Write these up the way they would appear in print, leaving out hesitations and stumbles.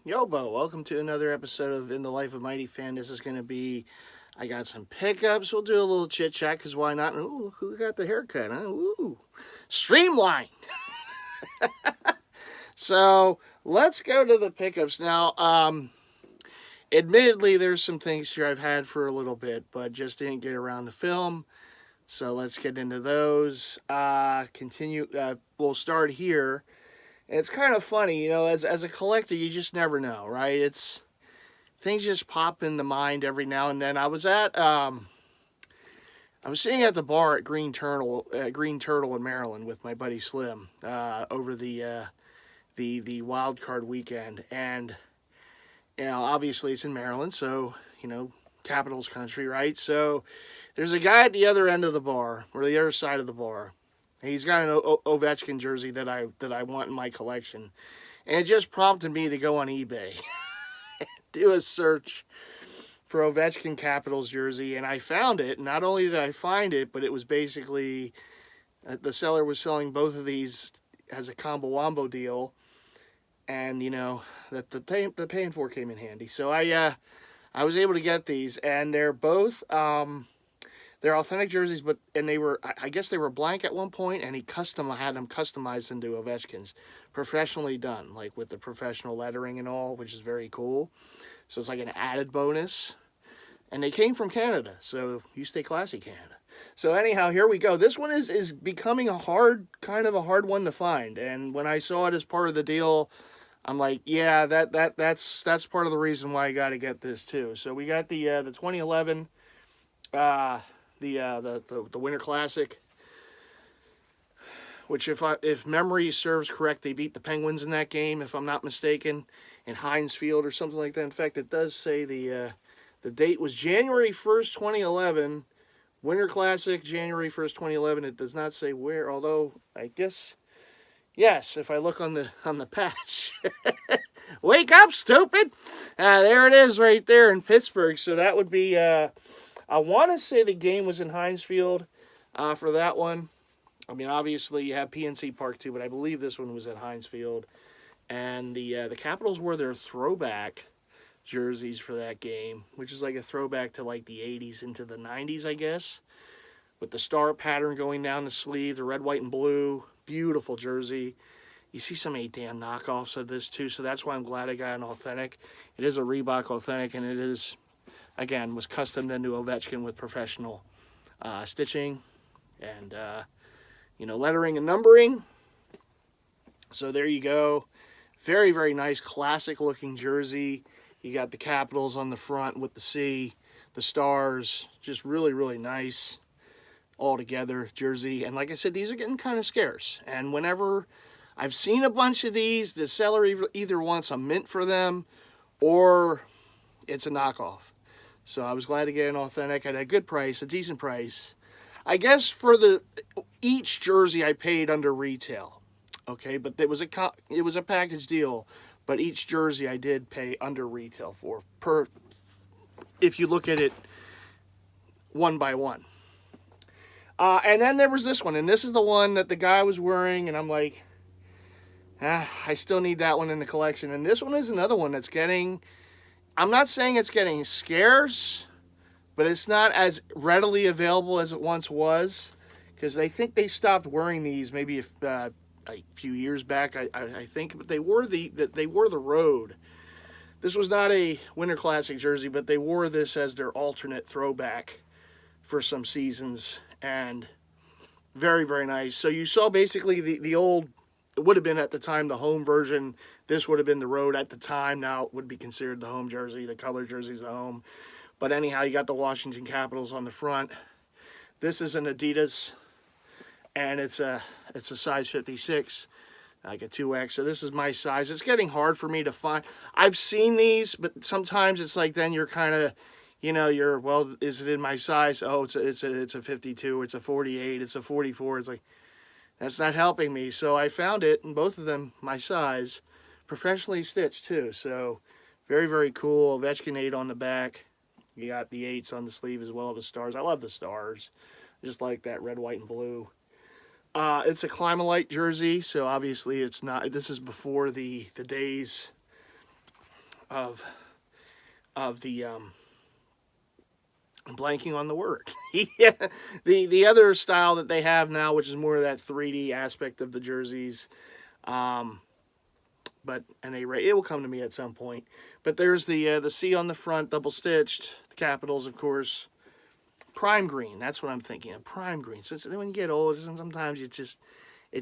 Yobo, welcome to another episode of In the Life of MightyFan. This is going to be, I got some pickups. We'll do a little chit chat because why not? And, ooh, look who got the haircut, huh? Ooh, streamline. So let's go to the pickups now. Admittedly, there's some things here I've had for a little bit, but just didn't get around to film. So let's get into those. Continue. We'll start here. And it's kind of funny, as a collector, you just never know, right? It's things just pop in the mind every now and then. I was sitting at the bar at Green Turtle in Maryland with my buddy Slim over the wild card weekend, and obviously it's in Maryland, so Capitals country, right? So there's a guy at the other end of the bar, or the other side of the bar. He's got an Ovechkin jersey that I want in my collection, and it just prompted me to go on eBay, do a search for Ovechkin Capitals jersey, and I found it. Not only did I find it, but it was basically the seller was selling both of these as a combo wombo deal, and that the paying for came in handy. So I was able to get these, and they're both they're authentic jerseys, and I guess they were blank at one point, and he had them customized into Ovechkins, professionally done, like with the professional lettering and all, which is very cool. So it's like an added bonus. And they came from Canada, so you stay classy, Canada. So anyhow, here we go. This one is becoming a hard one to find. And when I saw it as part of the deal, I'm like, yeah, that's part of the reason why I got to get this too. So we got the 2011, the Winter Classic, which if memory serves correct, they beat the Penguins in that game, if I'm not mistaken, in Heinz Field or something like that. In fact, it does say the date was January 1st, 2011. Winter Classic, January 1st, 2011. It does not say where, although I guess, yes, if I look on the patch. Wake up, stupid! There it is right there in Pittsburgh. So that would be, I want to say the game was in Heinz Field for that one. I mean, obviously you have PNC Park too, but I believe this one was at Heinz Field. And the Capitals wore their throwback jerseys for that game, which is like a throwback to like the 80s into the 90s, I guess, with the star pattern going down the sleeve, the red, white, and blue. Beautiful jersey. You see some 8-dan knockoffs of this too, so that's why I'm glad I got an authentic. It is a Reebok authentic, and it is, again, was customed into Ovechkin with professional stitching and lettering and numbering. So there you go. Very, very nice, classic looking jersey. You got the Capitals on the front with the C, the stars, just really, really nice all together jersey. And like I said, these are getting kind of scarce. And whenever I've seen a bunch of these, the seller either wants a mint for them or it's a knockoff. So I was glad to get an authentic at a good price, a decent price. I guess for each jersey I paid under retail. Okay, but it was a package deal. But each jersey I did pay under retail for, if you look at it one by one. And then there was this one, and this is the one that the guy was wearing, and I'm like, I still need that one in the collection. And this one is another one that's I'm not saying it's getting scarce, but it's not as readily available as it once was, because I think they stopped wearing these maybe a few years back, I think, but they wore the road. This was not a Winter Classic jersey, but they wore this as their alternate throwback for some seasons, and very, very nice. So you saw basically the old, it would have been at the time the home version. This would have been the road at the time. Now it would be considered the home jersey. The color jersey's the home. But anyhow, you got the Washington Capitals on the front. This is an Adidas, and it's a size 56, like a 2X. So this is my size. It's getting hard for me to find. I've seen these, but sometimes it's like then you're kind of, well, is it in my size? Oh, it's a 52, it's a 48, it's a 44. It's like, that's not helping me. So I found it, and both of them my size, professionally stitched too. So very, very cool. Ovechkin 8 on the back. You got the 8s on the sleeve as well, the stars. I love the stars. Just like that red, white, and blue. It's a Climalite jersey, so obviously it's not. This is before the days of the I'm blanking on the word. Yeah, the other style that they have now, which is more of that 3D aspect of the jerseys. But at any rate, it will come to me at some point. But there's the C on the front, double stitched. The Capitals, of course. Prime green. That's what I'm thinking of. Prime green. So when you get old, sometimes it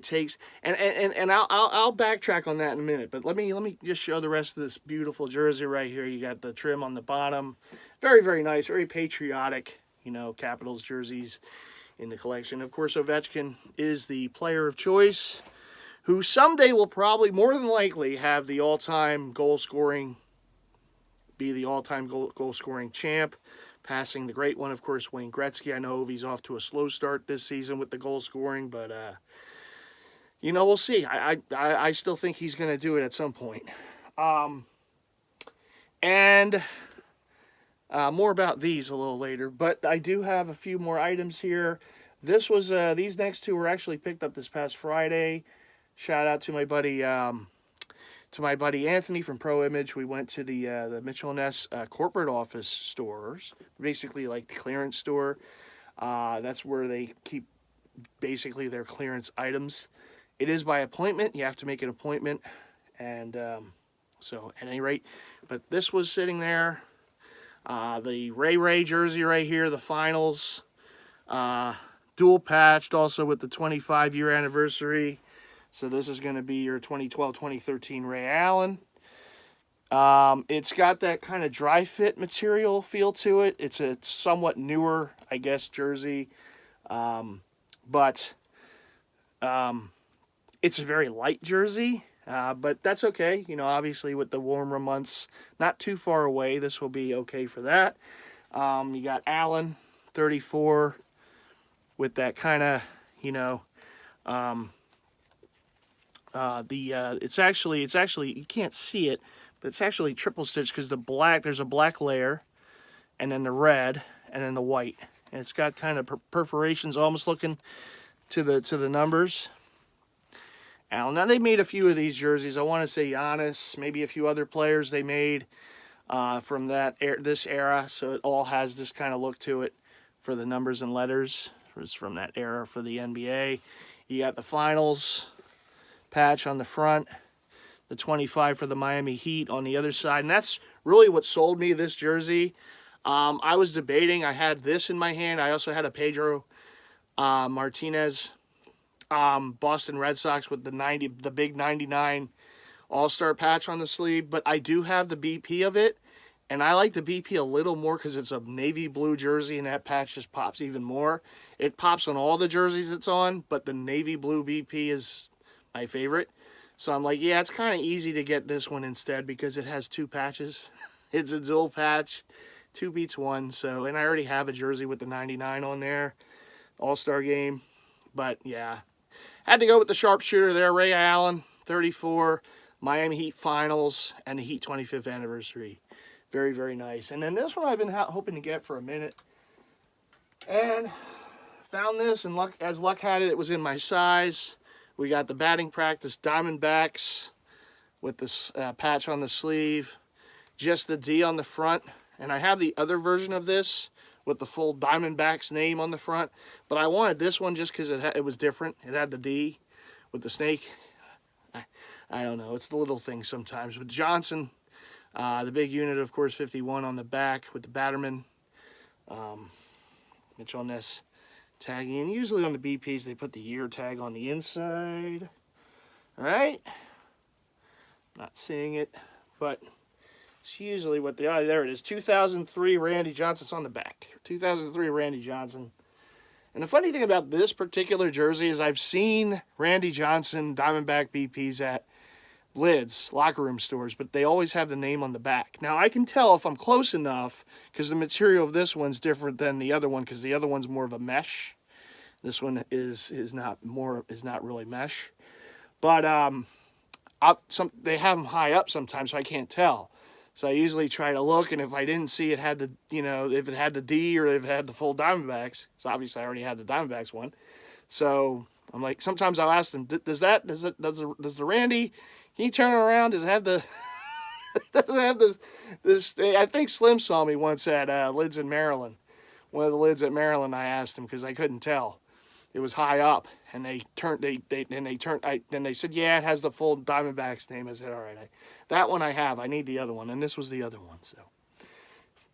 takes. And I'll backtrack on that in a minute. But let me just show the rest of this beautiful jersey right here. You got the trim on the bottom. Very, very nice. Very patriotic. Capitals jerseys in the collection. Of course, Ovechkin is the player of choice, who someday will probably, more than likely, have the all-time goal-scoring, be the all-time goal-scoring champ, passing the great one, of course, Wayne Gretzky. I know he's off to a slow start this season with the goal-scoring, but, we'll see. I still think he's going to do it at some point. More about these a little later, but I do have a few more items here. These next two were actually picked up this past Friday. Shout out to my buddy Anthony from Pro Image. We went to the Mitchell & Ness corporate office stores, basically like the clearance store. That's where they keep basically their clearance items. It is by appointment. You have to make an appointment, and so at any rate, but this was sitting there. The Ray jersey right here, the finals, dual patched, also with the 25-year anniversary. So this is going to be your 2012-2013 Ray Allen. It's got that kind of dry fit material feel to it. It's a somewhat newer, I guess, jersey. But it's a very light jersey. But that's okay. Obviously with the warmer months, not too far away, this will be okay for that. You got Allen, 34, with that kind of, it's actually you can't see it, but it's actually triple stitch because there's a black layer, and then the red, and then the white, and it's got kind of perforations, almost looking to the numbers. Now they made a few of these jerseys. I want to say Giannis, maybe a few other players they made from this era, so it all has this kind of look to it for the numbers and letters. It's from that era for the NBA. You got the finals patch on the front, the 25 for the Miami Heat on the other side, and that's really what sold me this jersey. I was debating. I had this in my hand. I also had a Pedro Martinez Boston Red Sox with the big 99 All-Star patch on the sleeve, but I do have the BP of it, and I like the BP a little more because it's a navy blue jersey, and that patch just pops even more. It pops on all the jerseys it's on, but the navy blue BP is my favorite. So I'm like, yeah, it's kind of easy to get this one instead because it has two patches. It's a dual patch, 2 beats 1. So, and I already have a jersey with the 99 on there, All-Star game. But yeah, had to go with the sharpshooter there, Ray Allen, 34, Miami Heat finals, and the Heat 25th anniversary. Very, very nice. And then this one I've been hoping to get for a minute, and found this, and as luck had it, it was in my size. We got the batting practice Diamondbacks with this patch on the sleeve, just the D on the front. And I have the other version of this with the full Diamondbacks name on the front. But I wanted this one just because it was different. It had the D with the snake. I don't know. It's the little things sometimes. With Johnson, the big unit, of course, 51 on the back with the Batterman. Mitchell & Ness tagging. And usually on the BPs, they put the year tag on the inside. All right? Not seeing it, but it's usually what there it is. 2003 Randy Johnson. It's on the back. 2003 Randy Johnson. And the funny thing about this particular jersey is I've seen Randy Johnson Diamondback BPs at lids, locker room stores, but they always have the name on the back. Now I can tell if I'm close enough because the material of this one's different than the other one because the other one's more of a mesh. This one is not really mesh. But they have them high up sometimes, so I can't tell. So I usually try to look, and if I didn't see it had the, if it had the D or if it had the full Diamondbacks, so obviously I already had the Diamondbacks one. So I'm like, sometimes I'll ask them, does the Randy, can you turn it around? Does it have the It doesn't have this. I think Slim saw me once at Lids in Maryland. One of the lids at Maryland, I asked him because I couldn't tell. It was high up, and they said, yeah, it has the full Diamondbacks name. I said, all right, that one I have. I need the other one, and this was the other one. So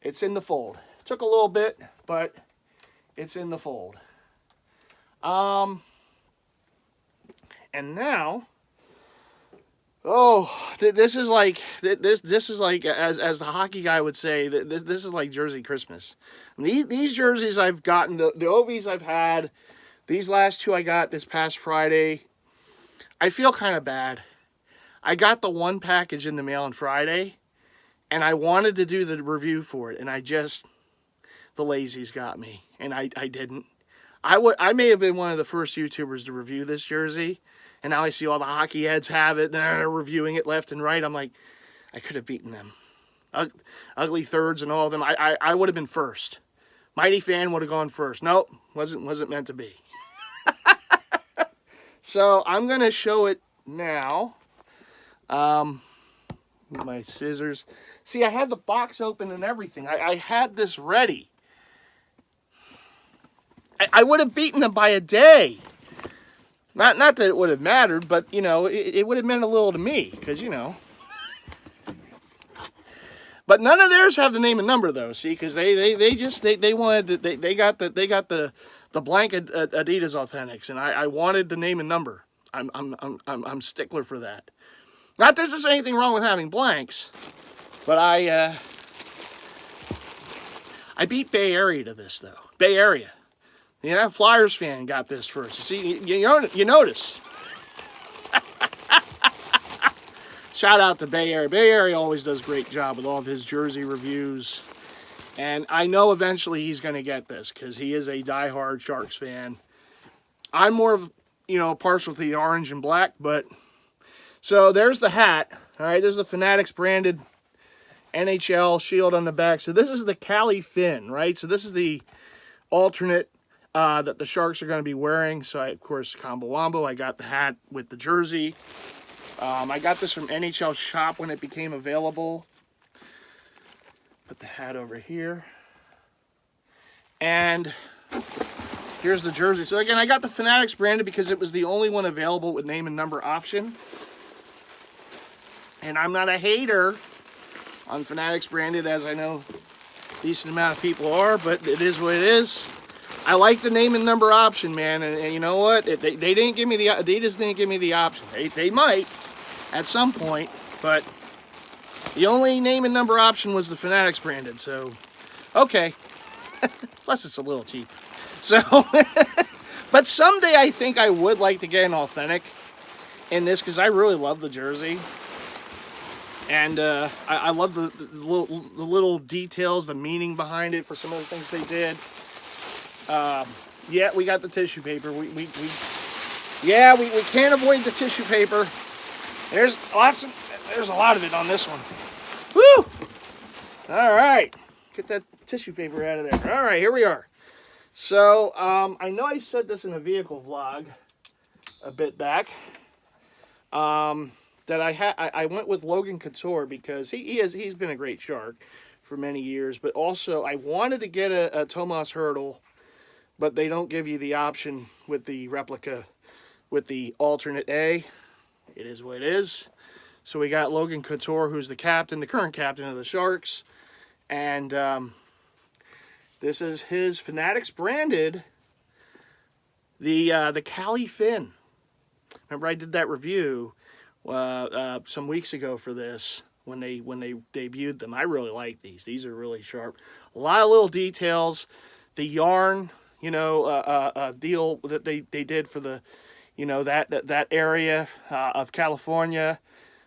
it's in the fold. Took a little bit, but it's in the fold. And now, this is like as the hockey guy would say, this is like Jersey Christmas. And these jerseys I've gotten, the Ovies I've had, these last two I got this past Friday. I feel kind of bad. I got the one package in the mail on Friday, and I wanted to do the review for it, and the lazies got me, and I didn't. I may have been one of the first YouTubers to review this jersey, and now I see all the hockey heads have it, and they're reviewing it left and right. I'm like, I could have beaten them. Ugly Thirds and all of them. I would have been first. MightyFan would have gone first. Nope, wasn't meant to be. So I'm gonna show it now. With my scissors. See, I had the box open and everything. I had this ready. I would have beaten them by a day. Not that it would have mattered, but, you know, it would have meant a little to me, because, you know. But none of theirs have the name and number, though, see, because they wanted, they got the blank Adidas Authentics, and I wanted the name and number. I'm stickler for that. Not that there's anything wrong with having blanks, but I beat Bay Area to this, though. Bay Area. You know, Flyers fan got this first. You see, you notice. Shout out to Bay Area. Bay Area always does a great job with all of his jersey reviews. And I know eventually he's going to get this because he is a diehard Sharks fan. I'm more of, you know, partial to the orange and black, but... So there's the hat. All right, there's the Fanatics branded NHL shield on the back. So this is the Cali Fin, right? So this is the alternate that the Sharks are going to be wearing. So I, of course, combo wombo. I got the hat with the jersey. I got this from NHL Shop when it became available. Put the hat over here. And here's the jersey. So again, I got the Fanatics branded because it was the only one available with name and number option. And I'm not a hater on Fanatics branded, as I know a decent amount of people are, but it is what it is. I like the name and number option, man. And you know what? They didn't give me the Adidas didn't give me the option. They might at some point, but the only name and number option was the Fanatics branded. So, okay. Plus, it's a little cheap. So, but someday I think I would like to get an authentic in this because I really love the jersey. And I love the little details, the meaning behind it for some of the things they did. Yeah, we got the tissue paper. We can't avoid the tissue paper. There's a lot of it on this one. Woo! All right, get that tissue paper out of there. All right, here we are. So I know I said this in a vehicle vlog a bit back. That I went with Logan Couture because he's been a great Shark for many years, but also I wanted to get a Tomas Hertl, but they don't give you the option with the replica with the alternate A. It is what it is. So we got Logan Couture, who's the captain, the current captain of the Sharks, and this is his Fanatics branded the Cali Fin. Remember I did that review some weeks ago for this when they debuted them. I really like these. These are really sharp. A lot of little details. The yarn, you know, deal that they did for the, you know, that area of California,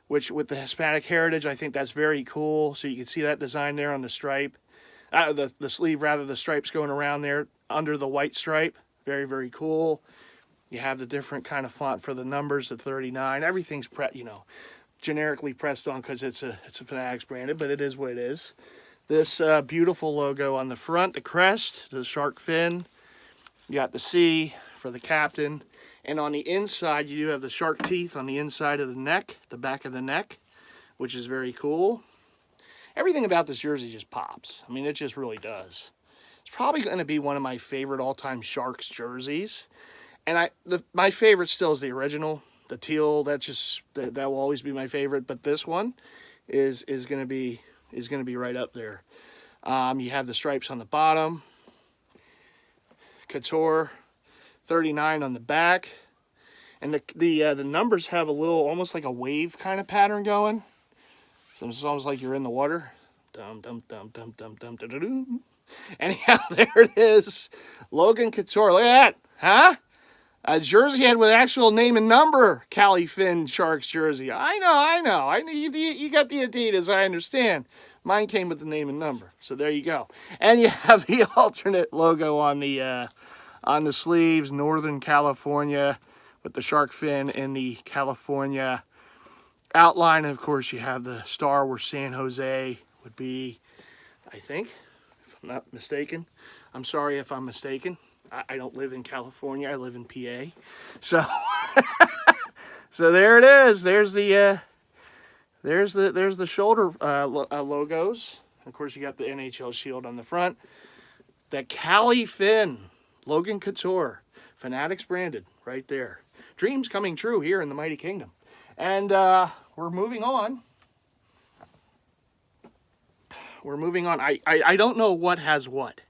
which with the Hispanic heritage, I think that's very cool. So you can see that design there on the stripe, the sleeve rather, the stripes going around there under the white stripe. Very, very cool. You have the different kind of font for the numbers, the 39. Everything's generically pressed on because it's a Fanatics branded, but it is what it is. This beautiful logo on the front, the crest, the shark fin. You got the C for the captain, and on the inside you have the shark teeth on the inside of the neck, the back of the neck, which is very cool. Everything about this jersey just pops. I mean, it just really does. It's probably going to be one of my favorite all-time Sharks jerseys. And my favorite still is the original, the teal. That will always be my favorite. But this one is going to be right up there. You have the stripes on the bottom. Couture, 39 on the back. And the numbers have a little, almost like a wave kind of pattern going. So it's almost like you're in the water. Dum dum dum dum dum dum dum dum dum. Anyhow, there it is. Logan Couture. Look at that, huh? A jersey head with actual name and number. MightyFan Sharks jersey. I know. You got the Adidas. I understand. Mine came with the name and number. So there you go. And you have the alternate logo on the sleeves. Northern California with the shark fin and the California outline. And of course, you have the star where San Jose would be, I think, if I'm not mistaken. I'm sorry if I'm mistaken. I don't live in California. I live in PA. So, so there it is. There's the shoulder logos. Of course, you got the NHL shield on the front. The MightyFan Logan Couture Fanatics branded right there. Dreams coming true here in the Mighty Kingdom. And we're moving on. I don't know what has what,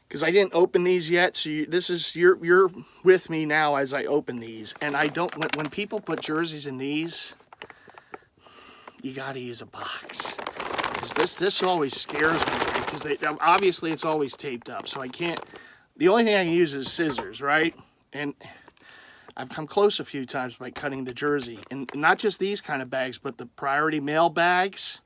because I didn't open these yet. So you're with me now as I open these. And I don't, when people put jerseys in these, you got to use a box. Because this always scares me, because obviously it's always taped up. So I can't, the only thing I can use is scissors, right? And I've come close a few times by cutting the jersey. And not just these kind of bags, but the priority mail bags.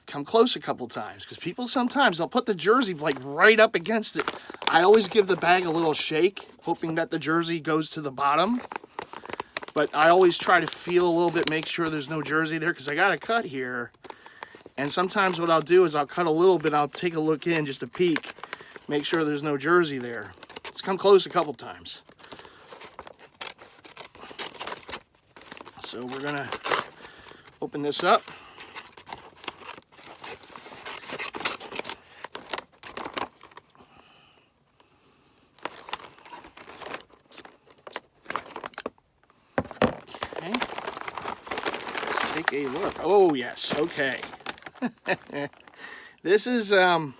Come close a couple times, because people sometimes they'll put the jersey like right up against it. I always give the bag a little shake, hoping that the jersey goes to the bottom. But I always try to feel a little bit, make sure there's no jersey there, because I got to cut here. And sometimes what I'll do is I'll cut a little bit, I'll take a look in, just a peek, make sure there's no jersey there. It's come close a couple times. So we're gonna open this up. Okay. Let's take a look. Oh yes, okay. This is this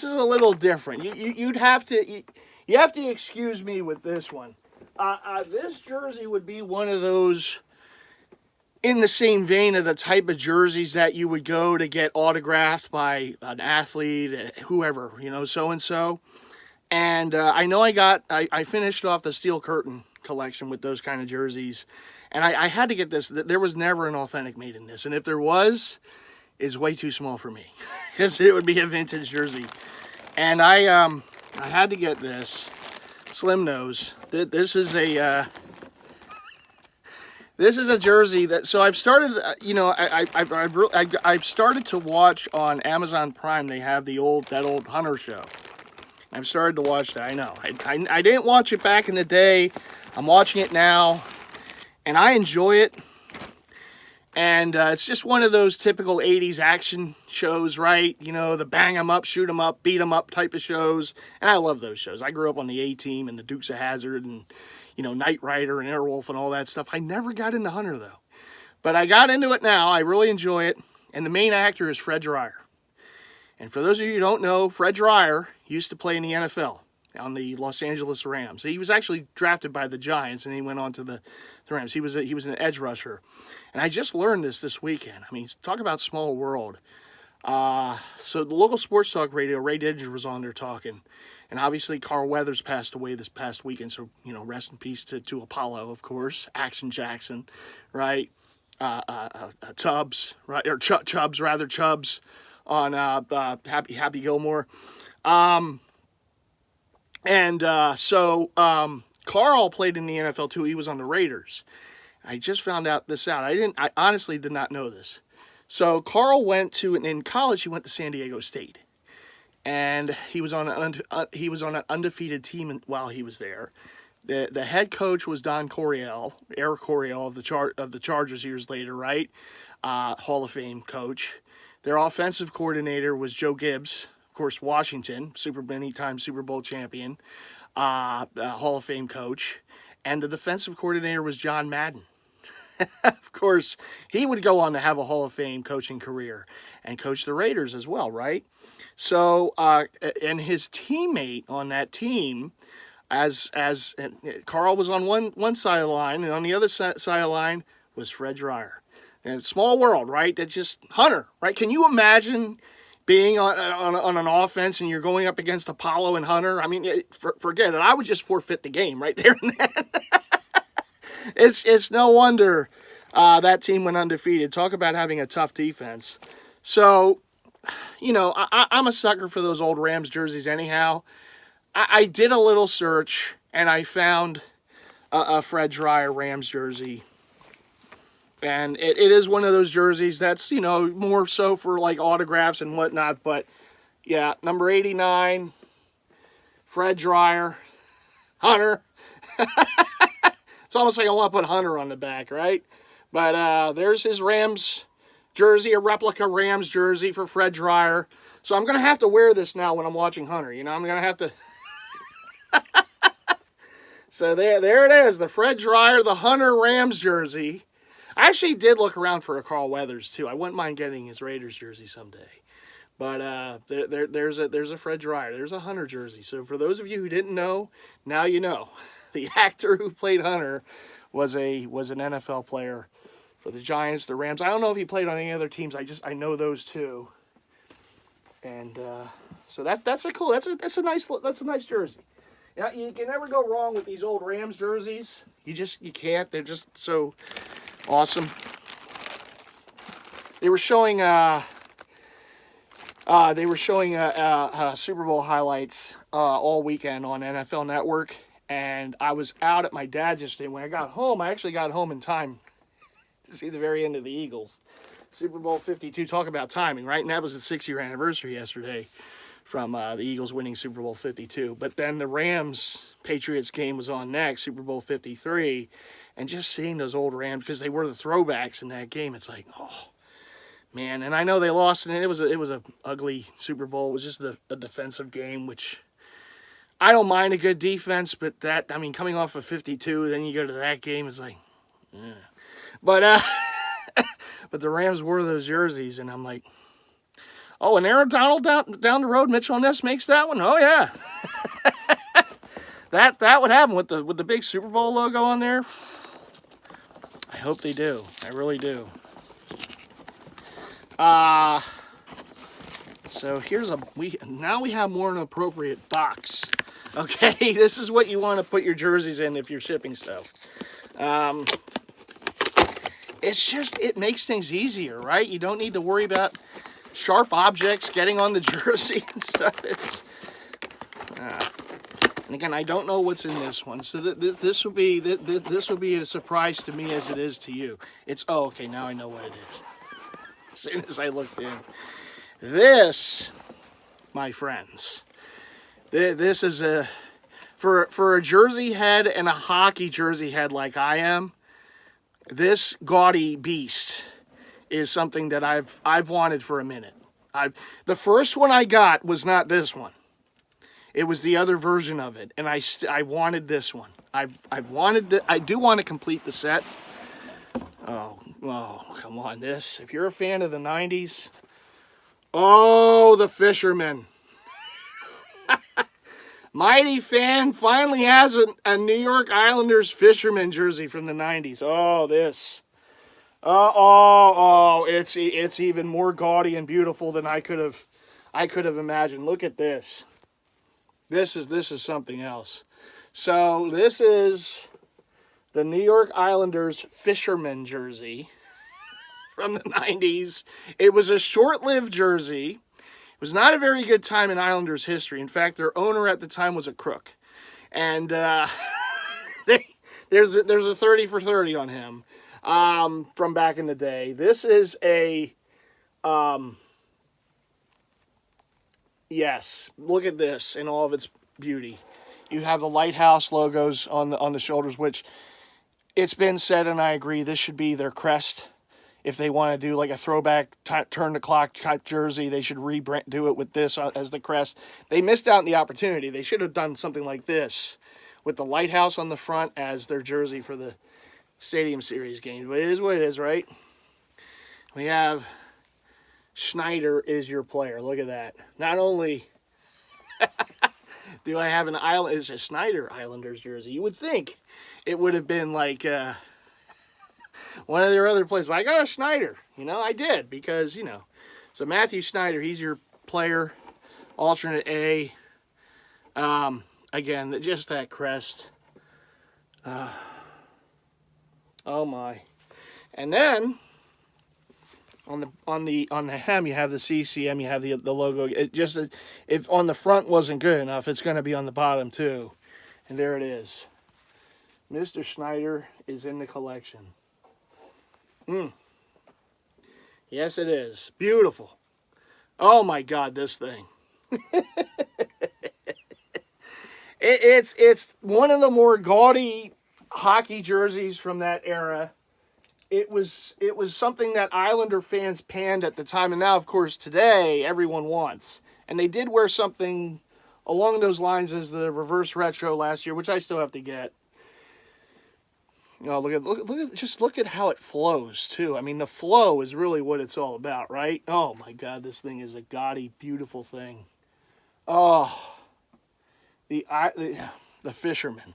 is a little different. You have to excuse me with this one. This jersey would be one of those in the same vein of the type of jerseys that you would go to get autographed by an athlete, whoever, you know, so-and-so. And I know I finished off the Steel Curtain collection with those kind of jerseys. And I had to get this. There was never an authentic made in this. And if there was, it's way too small for me. Because it would be a vintage jersey. And I had to get this. Slim nose. This is a jersey that. So I've started. You know, I've started to watch on Amazon Prime. They have that old Hunter show. I've started to watch that. I know. I didn't watch it back in the day. I'm watching it now, and I enjoy it. And it's just one of those typical 80s action shows, right? You know, the bang 'em up, shoot 'em up, beat 'em up type of shows. And I love those shows. I grew up on the A-Team and the Dukes of Hazzard and, you know, Knight Rider and Airwolf and all that stuff. I never got into Hunter, though. But I got into it now. I really enjoy it. And the main actor is Fred Dryer. And for those of you who don't know, Fred Dryer used to play in the NFL on the Los Angeles Rams. He was actually drafted by the Giants, and he went on to the Rams. He was an edge rusher. And I just learned this weekend. I mean, talk about small world. So the local sports talk radio, Ray Didinger was on there talking. And obviously Carl Weathers passed away this past weekend. So, you know, rest in peace to Apollo, of course. Action Jackson, right? Tubbs, right? Or Chubbs, rather. Chubbs on Happy Gilmore. So Carl played in the NFL too. He was on the Raiders. I just found out. I honestly did not know this. So Carl in college, he went to San Diego State. And he was on an undefeated team while he was there. The head coach was Don Coryell, Eric Coryell of the Chargers years later, right? Hall of Fame coach. Their offensive coordinator was Joe Gibbs, of course, Washington, many-time Super Bowl champion, Hall of Fame coach. And the defensive coordinator was John Madden. Of course, he would go on to have a Hall of Fame coaching career and coach the Raiders as well, right? So, and his teammate on that team, as Carl was on one side of the line, and on the other side of the line was Fred Dryer. And small world, right? That's just Hunter, right? Can you imagine being on an offense and you're going up against Apollo and Hunter? I mean, forget it. I would just forfeit the game right there and then. It's no wonder that team went undefeated. Talk about having a tough defense. So, you know, I'm a sucker for those old Rams jerseys anyhow. I did a little search, and I found a Fred Dryer Rams jersey. And it is one of those jerseys that's, you know, more so for, like, autographs and whatnot. But, yeah, number 89, Fred Dryer, Hunter. It's almost like I want to put Hunter on the back, right? But there's his Rams jersey, a replica Rams jersey for Fred Dryer. So I'm going to have to wear this now when I'm watching Hunter. You know, I'm going to have to... So there it is, the Fred Dryer, the Hunter Rams jersey. I actually did look around for a Carl Weathers, too. I wouldn't mind getting his Raiders jersey someday. But there's a Fred Dryer. There's a Hunter jersey. So for those of you who didn't know, now you know. The actor who played Hunter was an NFL player for the Giants, the Rams. I don't know if he played on any other teams. I know those two. And so that's a nice jersey. Yeah, you can never go wrong with these old Rams jerseys. You can't. They're just so awesome. They were showing Super Bowl highlights all weekend on NFL Network. And I was out at my dad's yesterday. When I got home, I actually got home in time to see the very end of the Eagles. Super Bowl 52, talk about timing, right? And that was the 6-year anniversary yesterday from the Eagles winning Super Bowl 52. But then the Rams-Patriots game was on next, Super Bowl 53. And just seeing those old Rams, because they were the throwbacks in that game, it's like, oh, man. And I know they lost, and it was a ugly Super Bowl. It was just a defensive game, which... I don't mind a good defense, but coming off of 52, then you go to that game, it's like, yeah. But but the Rams wore those jerseys, and I'm like, oh, and Aaron Donald down the road, Mitchell Ness makes that one? Oh, yeah. that would happen with the big Super Bowl logo on there. I hope they do. I really do. So now we have more an appropriate box. Okay, this is what you want to put your jerseys in if you're shipping stuff. It makes things easier, right? You don't need to worry about sharp objects getting on the jersey and stuff. And again, I don't know what's in this one, so this will be a surprise to me as it is to you. Okay, now I know what it is. As soon as I looked in, this, my friends. This is for a jersey head and a hockey jersey head like I am. This gaudy beast is something that I've wanted for a minute. The first one I got was not this one. It was the other version of it, and I wanted this one. I do want to complete the set. Oh, come on, this. If you're a fan of the 90s, the Fisherman. MightyFan finally has a New York Islanders Fisherman jersey from the 90s. Oh, this. It's even more gaudy and beautiful than I could have imagined. Look at this. This is something else. So this is the New York Islanders Fisherman jersey from the 90s. It was a short-lived jersey. It was not a very good time in Islanders history. In fact, their owner at the time was a crook. And there's a 30 for 30 on him from back in the day. This is yes, look at this in all of its beauty. You have the lighthouse logos on the shoulders, which it's been said, and I agree, this should be their crest. If they want to do like a throwback turn the clock type jersey, they should do it with this as the crest. They missed out on the opportunity. They should have done something like this with the lighthouse on the front as their jersey for the Stadium Series games. But it is what it is, right? We have Schneider is your player. Look at that. Not only do I have it's a Schneider Islanders jersey. You would think it would have been like one of their other players, but I got a Schneider. You know, I did because, you know. So Matthew Schneider, he's your player, alternate A. Again, just that crest. Oh my! And then on the hem, you have the CCM, you have the logo. It just, if on the front wasn't good enough, it's going to be on the bottom too. And there it is. Mr. Schneider is in the collection. Yes, it is. Beautiful. Oh my God, this thing. It's one of the more gaudy hockey jerseys from that era. It was something that Islander fans panned at the time, and now, of course, today everyone wants. And they did wear something along those lines as the reverse retro last year, which I still have to get. Oh, look at how it flows too. I mean, the flow is really what it's all about, right? Oh my God, this thing is a gaudy, beautiful thing. Oh, the fisherman,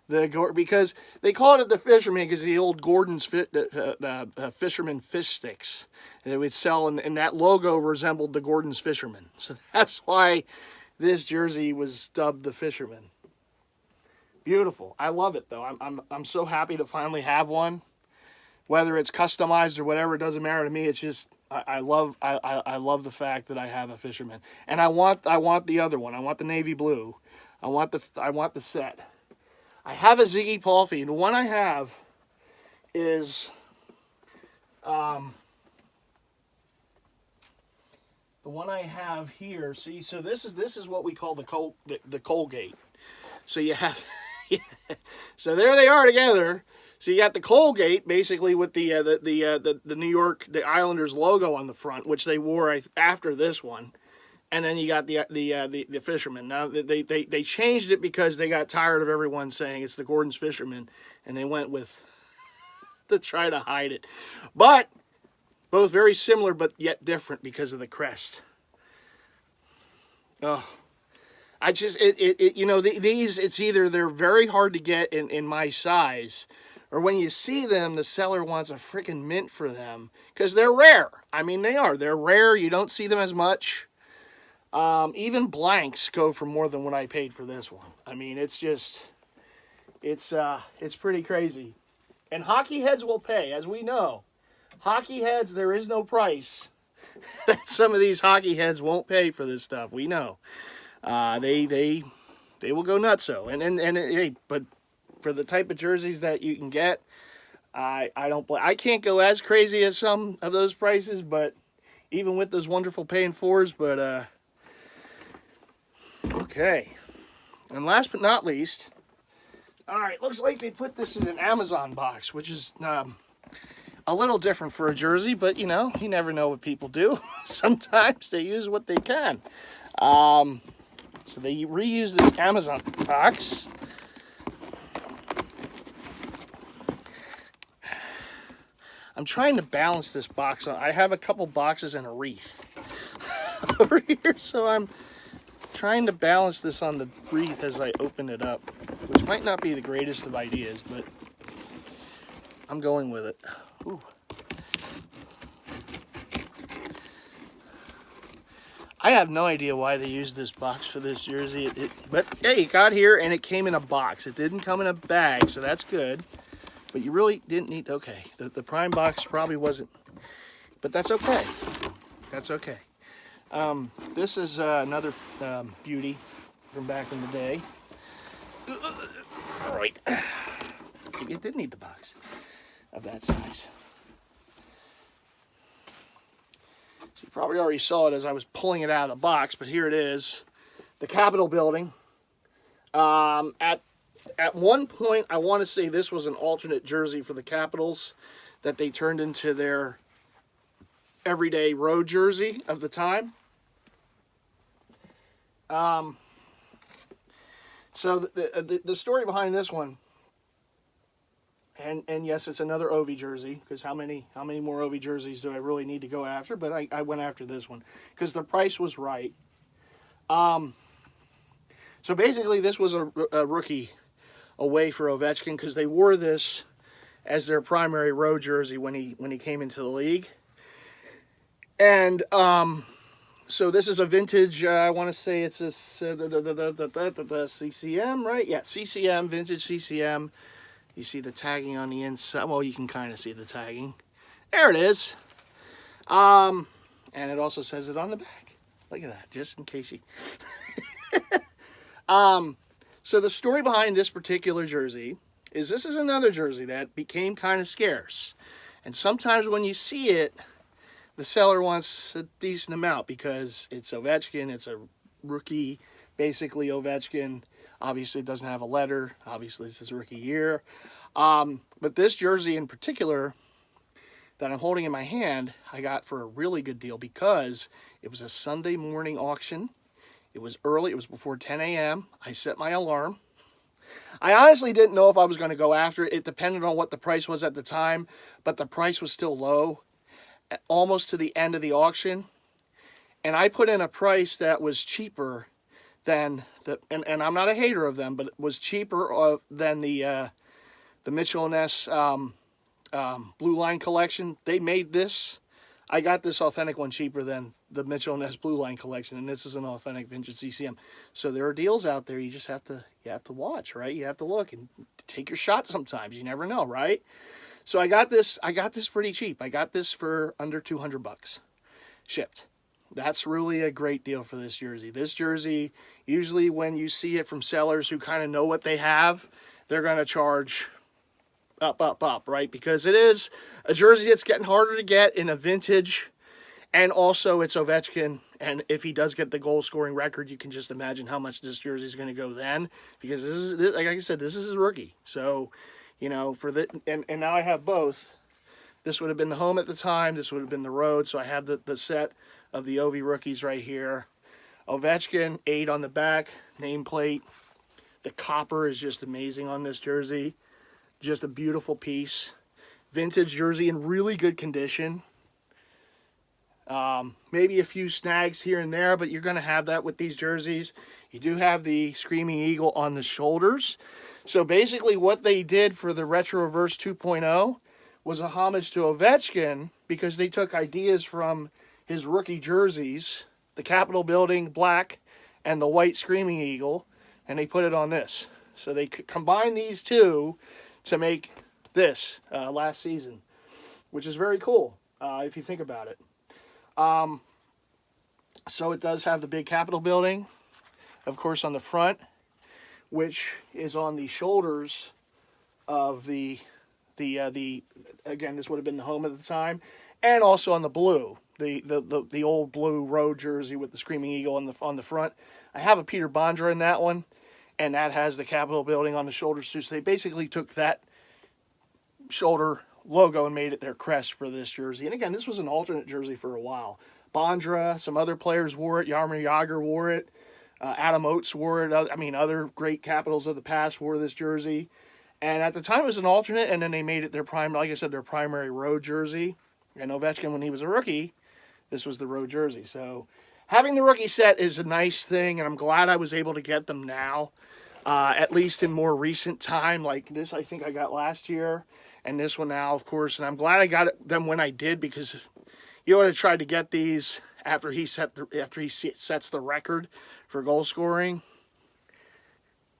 because they called it the fisherman because the old Gordon's fisherman fish sticks, and it would sell, and that logo resembled the Gordon's fisherman. So that's why this jersey was dubbed the fisherman. Beautiful. I love it though. I'm so happy to finally have one. Whether it's customized or whatever, it doesn't matter to me. It's just I love the fact that I have a fisherman. And I want the other one. I want the navy blue. I want the set. I have a Ziggy Palffy, and the one I have is the one I have here. See, so this is what we call the Colgate. So you have so there they are together. So you got the Colgate basically with the New York, the Islanders logo on the front, which they wore after this one, and then you got the Fisherman. Now they changed it because they got tired of everyone saying it's the Gordon's Fisherman, and they went with to try to hide it. But both very similar, but yet different because of the crest. Oh. You know, these, it's either they're very hard to get in my size, or when you see them, the seller wants a freaking mint for them, because they're rare. I mean, they're rare. You don't see them as much. Even blanks go for more than what I paid for this one. I mean, it's just, it's pretty crazy. And hockey heads will pay, as we know. Hockey heads, there is no price that some of these hockey heads won't pay for this stuff. We know. They will go nutso, and hey, but for the type of jerseys that you can get, I can't go as crazy as some of those prices, but even with those wonderful paying fours, but okay. And last but not least, all right, looks like they put this in an Amazon box, which is a little different for a jersey, but you know, you never know what people do. Sometimes they use what they can. So they reuse this Amazon box. I'm trying to balance this box. I have a couple boxes and a wreath over here, so I'm trying to balance this on the wreath as I open it up, which might not be the greatest of ideas, but I'm going with it. Ooh. I have no idea why they used this box for this jersey, but hey, it got here and it came in a box. It didn't come in a bag, so that's good. But you really didn't need, okay, the prime box probably wasn't, but that's okay. That's okay. This is another beauty from back in the day. All right. It did need the box of that size. You probably already saw it as I was pulling it out of the box, but here it is. The Capitol building. At one point, I want to say this was an alternate jersey for the Capitals that they turned into their everyday road jersey of the time. So the story behind this one, and yes, it's another Ovi jersey, because how many more Ovi jerseys do I really need to go after? But I went after this one because the price was right. So basically, this was a rookie away for Ovechkin, because they wore this as their primary road jersey when he came into the league. And so this is a vintage, I want to say it's a CCM, right? Yeah, CCM, vintage CCM. You see the tagging on the inside. Well, you can kind of see the tagging. There it is. And it also says it on the back. Look at that, just in case you... So the story behind this particular jersey is this is another jersey that became kind of scarce. And sometimes when you see it, the seller wants a decent amount because it's Ovechkin, it's a rookie, basically Ovechkin. Obviously it doesn't have a letter. Obviously this is rookie year. But this jersey in particular that I'm holding in my hand, I got for a really good deal because it was a Sunday morning auction. It was early. It was before 10 a.m. I set my alarm. I honestly didn't know if I was going to go after it. It depended on what the price was at the time, but the price was still low, almost to the end of the auction. And I put in a price that was cheaper than and I'm not a hater of them, but it was cheaper than the Mitchell & Ness Blue Line collection. They made this. I got this authentic one cheaper than the Mitchell & Ness Blue Line collection, and this is an authentic vintage CCM. So there are deals out there. You just have to watch, right? You have to look and take your shot sometimes. You never know, right? So I got this pretty cheap. I got this for under $200 shipped. That's really a great deal for this jersey. This jersey, usually when you see it from sellers who kind of know what they have, they're going to charge up, right? Because it is a jersey that's getting harder to get in a vintage, and also it's Ovechkin, and if he does get the goal scoring record, you can just imagine how much this jersey is going to go then, because this is, like I said, this is his rookie. So, you know, for the and now I have both. This would have been the home at the time, this would have been the road, so I have the set of the Ovi rookies right here. Ovechkin, 8 on the back, nameplate. The copper is just amazing on this jersey. Just a beautiful piece. Vintage jersey in really good condition. Maybe a few snags here and there, but you're going to have that with these jerseys. You do have the Screaming Eagle on the shoulders. So basically what they did for the Retro Reverse 2.0 was a homage to Ovechkin, because they took ideas from his rookie jerseys, the Capitol Building black and the white Screaming Eagle, and they put it on this. So they combined these two to make this last season, which is very cool if you think about it. So it does have the big Capitol Building, of course, on the front, which is on the shoulders of the again, this would have been the home at the time, and also on the blue, the old blue road jersey with the Screaming Eagle on the front. I have a Peter Bondra in that one, and that has the Capitol Building on the shoulders too. So they basically took that shoulder logo and made it their crest for this jersey. And again, this was an alternate jersey for a while. Bondra, some other players wore it. Jaromir Jagr wore it. Adam Oates wore it. I mean, other great Capitals of the past wore this jersey. And at the time, it was an alternate, and then they made it their like I said, their primary road jersey. And Ovechkin, when he was a rookie, this was the road jersey. So having the rookie set is a nice thing, and I'm glad I was able to get them now, at least in more recent time. Like this, I think I got last year, and this one now, of course. And I'm glad I got them when I did, because if you would have tried to get these after he sets the record for goal scoring,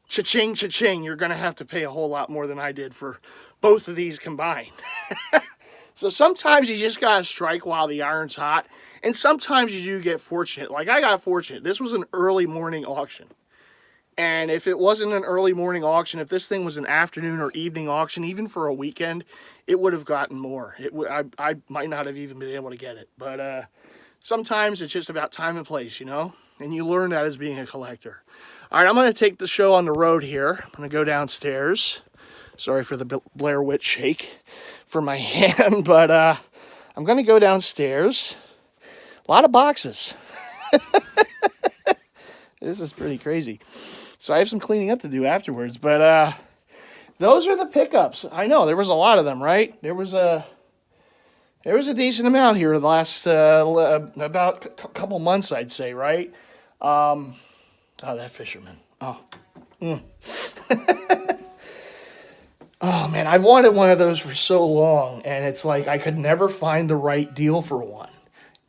cha-ching, cha-ching, you're going to have to pay a whole lot more than I did for both of these combined. So sometimes you just got to strike while the iron's hot, and sometimes you do get fortunate. Like I got fortunate. This was an early morning auction. And if it wasn't an early morning auction, if this thing was an afternoon or evening auction, even for a weekend, it would have gotten more. I might not have even been able to get it. But sometimes it's just about time and place, you know? And you learn that as being a collector. All right, I'm going to take the show on the road here. I'm going to go downstairs. Sorry for the Blair Witch shake for my hand, but I'm going to go downstairs. A lot of boxes. This is pretty crazy. So I have some cleaning up to do afterwards, but those are the pickups. I know, there was a lot of them, right? There was a decent amount here the last about a couple months, I'd say, right? Oh, that fisherman. Oh. Oh, man, I've wanted one of those for so long, and it's like I could never find the right deal for one.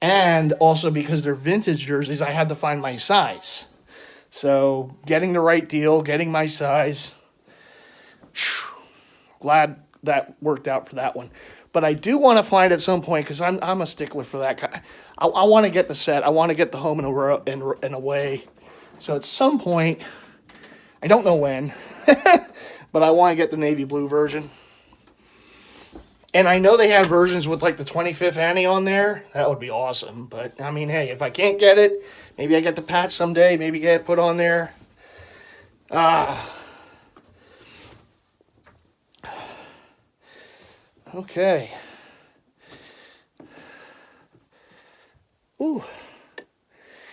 And also because they're vintage jerseys, I had to find my size. So getting the right deal, getting my size, glad that worked out for that one. But I do want to find at some point, because I'm a stickler for that. I want to get the set. I want to get the home and away. So at some point, I don't know when, but I want to get the navy blue version. And I know they have versions with like the 25th Annie on there. That would be awesome. But I mean, hey, if I can't get it, maybe I get the patch someday. Maybe get it put on there. Okay. Ooh.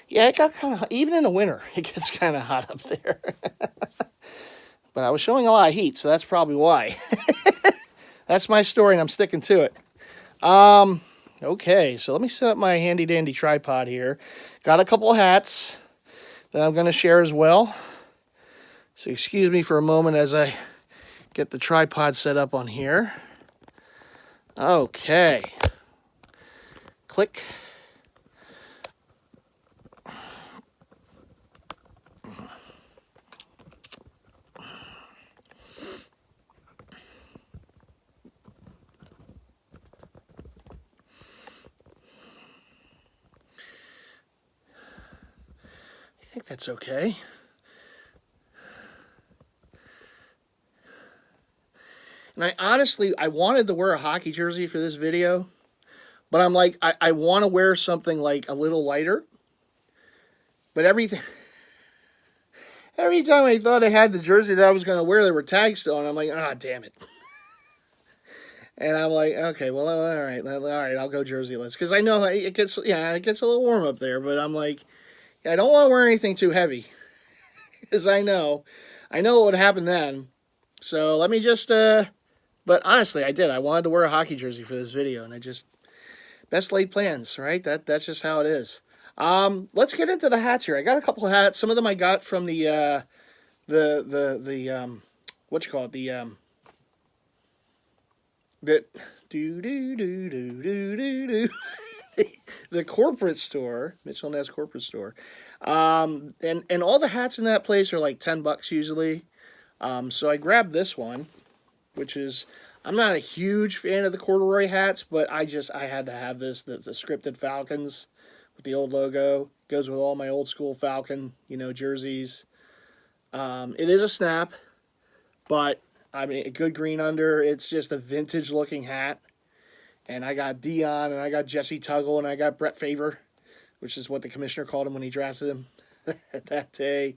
Yeah, it got kind of, even in the winter, it gets kind of hot up there. But I was showing a lot of heat, so that's probably why. That's my story, and I'm sticking to it. Okay, so let me set up my handy-dandy tripod here. Got a couple hats that I'm going to share as well. So excuse me for a moment as I get the tripod set up on here. Okay. Click. I think that's okay. And I wanted to wear a hockey jersey for this video, but I'm like, I want to wear something like a little lighter. But every time I thought I had the jersey that I was going to wear, there were tags still on. I'm like, ah, damn it. And I'm like, okay, well, all right, I'll go jerseyless, because I know it gets a little warm up there. But I'm like, I don't want to wear anything too heavy, because I know what would happen then. So let me just, but honestly, I did. I wanted to wear a hockey jersey for this video, and best laid plans, right? That's just how it is. Let's get into the hats here. I got a couple of hats. Some of them I got from the what you call it? The corporate store, Mitchell & Ness corporate store. And all the hats in that place are like $10 usually. So I grabbed this one, which is, I'm not a huge fan of the corduroy hats, but I had to have this, the scripted Falcons with the old logo. Goes with all my old school Falcon, jerseys. It is a snap, but I mean, a good green under. It's just a vintage looking hat. And I got Dion, and I got Jesse Tuggle, and I got Brett Favre, which is what the commissioner called him when he drafted him that day.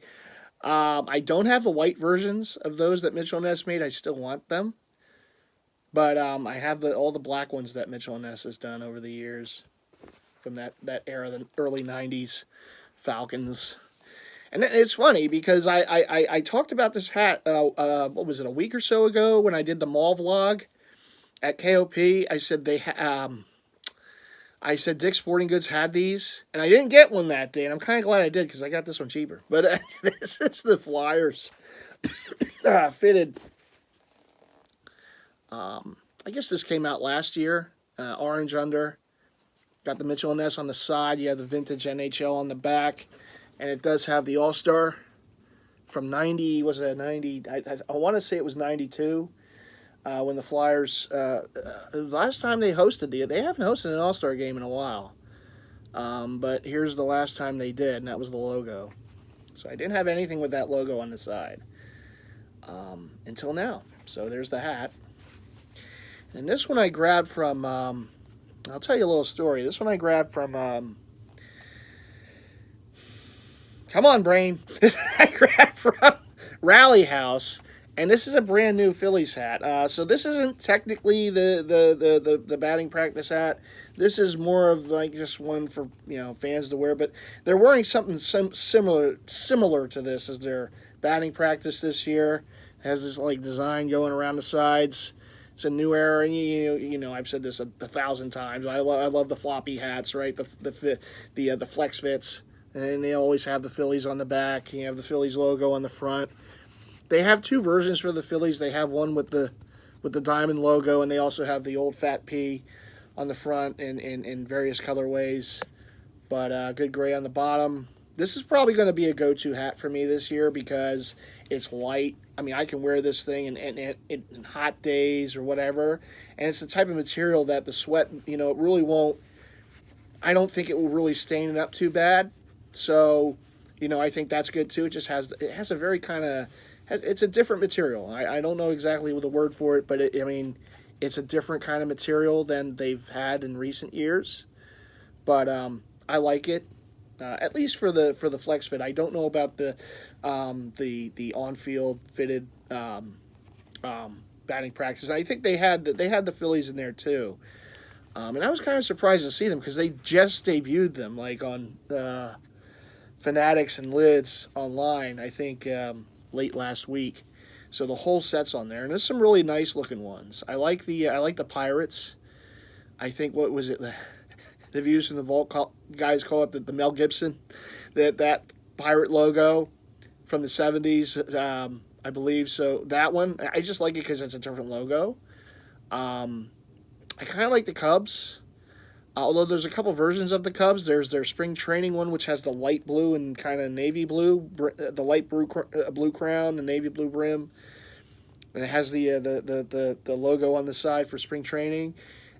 I don't have the white versions of those that Mitchell & Ness made. I still want them. But I have all the black ones that Mitchell & Ness has done over the years from that era, the early 90s Falcons. And it's funny because I talked about this hat, what was it, a week or so ago when I did the mall vlog at KOP. I said Dick's Sporting Goods had these, and I didn't get one that day, and I'm kind of glad I did because I got this one cheaper. But this is the Flyers fitted. I guess this came out last year. Orange under. Got the Mitchell & Ness on the side. You have the vintage NHL on the back. And it does have the All-Star from 90, was it 90? I want to say it was 92 when the Flyers, last time they hosted they haven't hosted an All-Star game in a while. But here's the last time they did, and that was the logo. So I didn't have anything with that logo on the side until now. So there's the hat. And this one I grabbed from, I'll tell you a little story. This one I grabbed from come on, brain. I grabbed from Rally House, and this is a brand new Phillies hat. So this isn't technically the batting practice hat. This is more of like just one for fans to wear. But they're wearing something similar to this as their batting practice this year. It has this like design going around the sides. It's a new era, and I've said this a thousand times. I love the floppy hats, right? The flex fits, and they always have the Phillies on the back. You have the Phillies logo on the front. They have two versions for the Phillies. They have one with the diamond logo, and they also have the old fat P on the front in various colorways. But good gray on the bottom. This is probably going to be a go-to hat for me this year because it's light. I mean, I can wear this thing in hot days or whatever, and it's the type of material that the sweat, it really won't. I don't think it will really stain it up too bad. So, I think that's good too. It has a very kind of, it's a different material. I don't know exactly the word for it, but it's a different kind of material than they've had in recent years. But I like it. At least for the flex fit. I don't know about the on-field fitted batting practice. I think they had the Phillies in there too, and I was kind of surprised to see them because they just debuted them like on Fanatics and Lids online. I think late last week, so the whole set's on there, and there's some really nice looking ones. I like the Pirates. I think what was it? The Views from the Vault guys call it the Mel Gibson, that pirate logo from the 70s, I believe. So that one, I just like it because it's a different logo. I kind of like the Cubs, although there's a couple versions of the Cubs. There's their spring training one, which has the light blue and kind of navy blue, the light blue crown and navy blue brim, and it has the logo on the side for spring training,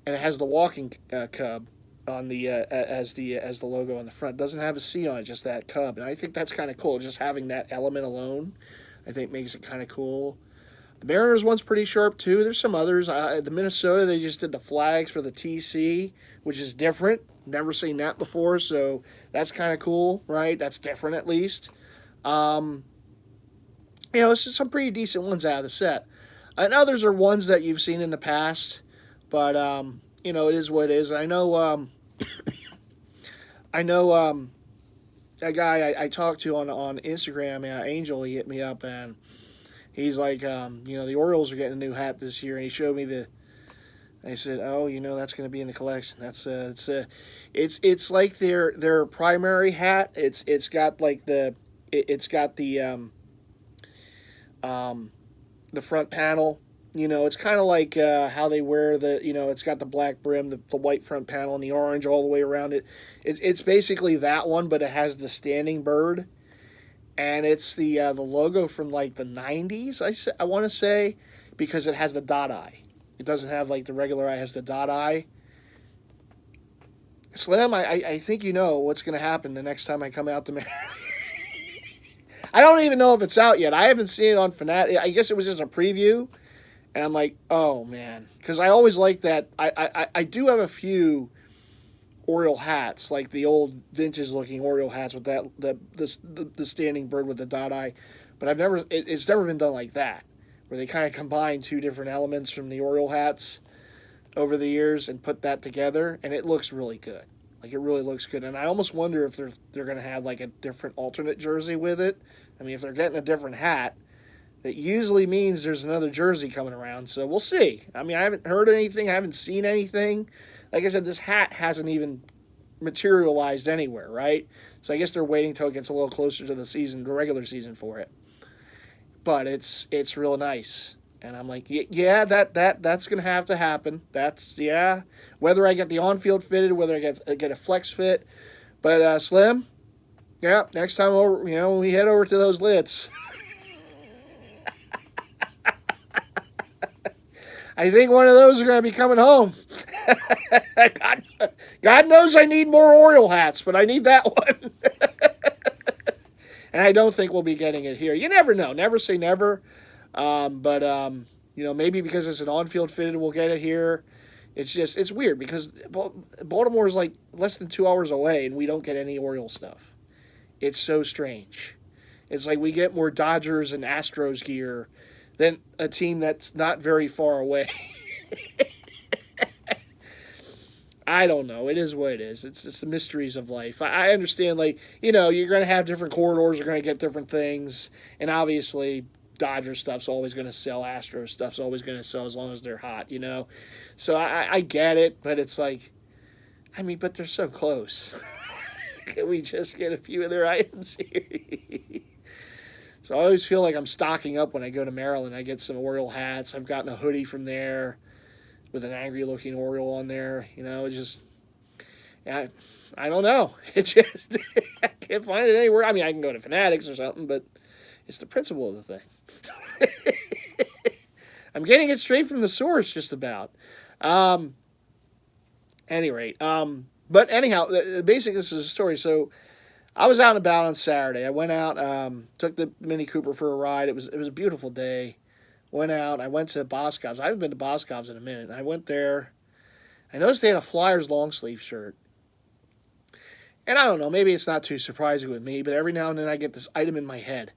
and it has the walking Cub on the as the logo on the front. It doesn't have a C on it, just that Cub, and I think that's kind of cool. Just having that element alone, I think makes it kind of cool. The Mariners one's pretty sharp too. There's some others. The Minnesota, they just did the flags for the TC, which is different. Never seen that before, so that's kind of cool, right? That's different at least. It's just some pretty decent ones out of the set. And others are ones that you've seen in the past, but it is what it is. And I know a guy I talked to on Instagram, Angel, he hit me up, and he's like, the Orioles are getting a new hat this year, and he showed me I said, oh, that's going to be in the collection. That's it's like their primary hat. It's got like the front panel. It's kind of like how they wear it's got the black brim, the white front panel, and the orange all the way around it. It's basically that one, but it has the standing bird, and it's the logo from like the 90s, I want to say, because it has the dot eye. It doesn't have like the regular eye, it has the dot eye. Slim, I think what's going to happen the next time I come out to Maryland. I don't even know if it's out yet. I haven't seen it on Fanatic. I guess it was just a preview. And I'm like, oh, man. Because I always like that. I do have a few Oriole hats, like the old vintage-looking Oriole hats with the standing bird with the dot eye. But it's never been done like that, where they kind of combine two different elements from the Oriole hats over the years and put that together. And it looks really good. Like, it really looks good. And I almost wonder if they're going to have, like, a different alternate jersey with it. I mean, if they're getting a different hat, that usually means there's another jersey coming around, so we'll see. I mean, I haven't heard anything, I haven't seen anything. Like I said, this hat hasn't even materialized anywhere, right? So I guess they're waiting till it gets a little closer to the regular season for it. But it's real nice. And I'm like, yeah, that's going to have to happen. Whether I get the on-field fitted, whether I get a flex fit. But Slim, yeah, next time over, when we head over to those Lids, I think one of those are going to be coming home. God knows I need more Oriole hats, but I need that one. And I don't think we'll be getting it here. You never know. Never say never. But maybe because it's an on-field fitted, we'll get it here. It's weird because Baltimore is like less than 2 hours away, and we don't get any Oriole stuff. It's so strange. It's like we get more Dodgers and Astros gear than a team that's not very far away. I don't know. It is what it is. It's the mysteries of life. I understand, like, you're going to have different corridors. You're going to get different things. And obviously, Dodger stuff's always going to sell. Astro stuff's always going to sell as long as they're hot. So I get it, but it's like, but they're so close. Can we just get a few of their items here? So I always feel like I'm stocking up when I go to Maryland. I get some Oriole hats. I've gotten a hoodie from there with an angry-looking Oriole on there. I don't know. It just, I can't find it anywhere. I can go to Fanatics or something, but it's the principle of the thing. I'm getting it straight from the source, just about. Any rate, but anyhow, basically this is a story. So I was out and about on Saturday. I went out, took the Mini Cooper for a ride. It was a beautiful day. Went out. I went to Boscov's. I haven't been to Boscov's in a minute. I went there. I noticed they had a Flyers long sleeve shirt. And I don't know, maybe it's not too surprising with me, but every now and then I get this item in my head.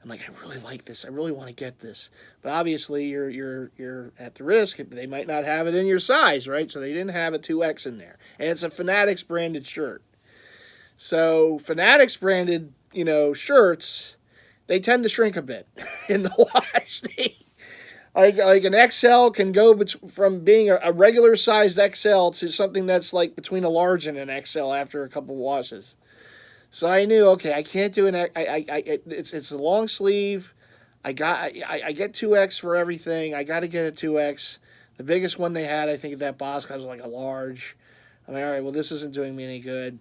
I'm like, I really like this. I really want to get this. But obviously you're at the risk. They might not have it in your size, right? So they didn't have a 2X in there. And it's a Fanatics branded shirt. So Fanatics branded, shirts, they tend to shrink a bit in the wash. Like an XL can go from being a regular sized XL to something that's like between a large and an XL after a couple washes. So I knew, okay, I can't do it's a long sleeve. I get 2X for everything. I got to get a 2X. The biggest one they had, I think, at that Boscov's was like a large. I'm like, all right, well, this isn't doing me any good.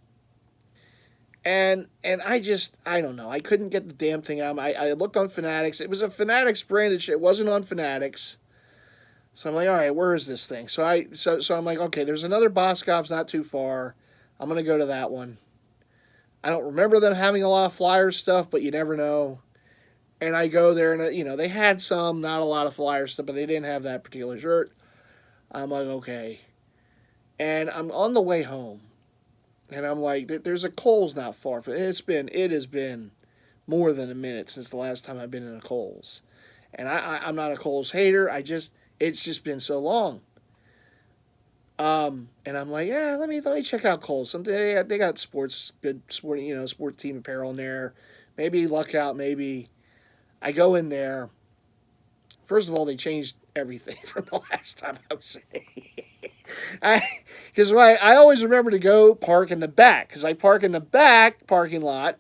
And I don't know. I couldn't get the damn thing out. I looked on Fanatics. It was a Fanatics branded shit. It wasn't on Fanatics. So I'm like, all right, where is this thing? So I'm like, okay, there's another Boscov's not too far. I'm going to go to that one. I don't remember them having a lot of Flyers stuff, but you never know. And I go there, and, they had some, not a lot of Flyers stuff, but they didn't have that particular shirt. I'm like, okay. And I'm on the way home. And I'm like, there's a Kohl's not far from it. It has been more than a minute since the last time I've been in a Kohl's. And I'm not a Kohl's hater. It's just been so long. And I'm like, yeah, let me check out Kohl's. They got good sporting, sport team apparel in there. Maybe luck out, maybe. I go in there. First of all, they changed everything from the last time I was there. Because I always remember to go park in the back. Because I park in the back parking lot,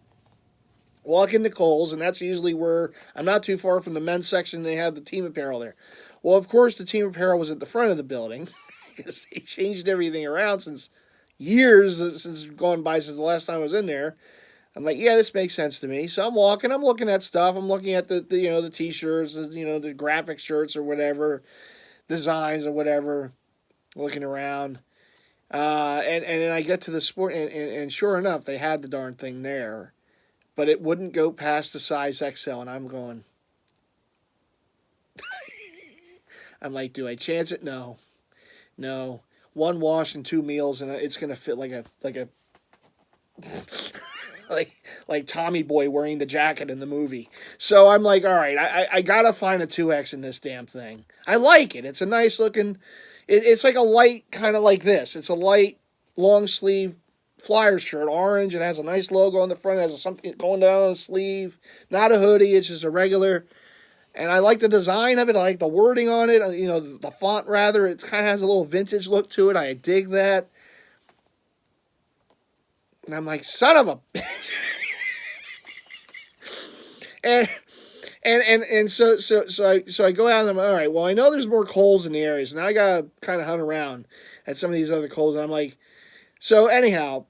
walk into Kohl's, and that's usually where I'm not too far from the men's section. They have the team apparel there. Well, of course, the team apparel was at the front of the building. Because they changed everything around since gone by since the last time I was in there. I'm like, yeah, this makes sense to me. So I'm walking, I'm looking at stuff. I'm looking at the T-shirts, the graphic shirts or whatever, designs or whatever, looking around. And then I get to the sport, and sure enough, they had the darn thing there. But it wouldn't go past the size XL, and I'm going, I'm like, do I chance it? No. One wash and 2 meals, and it's going to fit like a like Tommy Boy wearing the jacket in the movie. So I'm like, all right, I gotta find a 2X in this damn thing. I like it. It's a nice looking. It's like a light kind of like this. It's a light long sleeve Flyers shirt, orange. It has a nice logo on the front. It has something going down on the sleeve. Not a hoodie. It's just a regular. And I like the design of it. I like the wording on it. The font rather. It kind of has a little vintage look to it. I dig that. And I'm like, son of a bitch. and so I go out and I'm like, all right, well, I know there's more Kohl's in the areas. Now I got to kind of hunt around at some of these other Kohl's. And I'm like, so anyhow,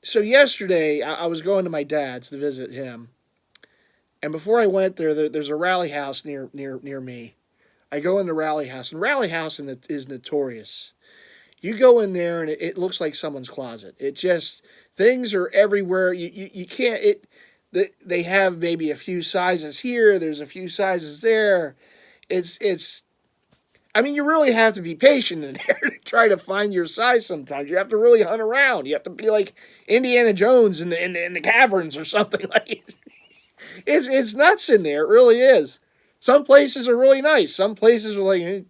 so yesterday I was going to my dad's to visit him. And before I went there's a Rally House near me. I go in the Rally House, and Rally House is notorious. You go in there, and it looks like someone's closet. It just, things are everywhere. You can't, they have maybe a few sizes here. There's a few sizes there. It's I mean, you really have to be patient in there to try to find your size sometimes. You have to really hunt around. You have to be like Indiana Jones in the caverns or something. Like it's nuts in there. It really is. Some places are really nice. Some places are like,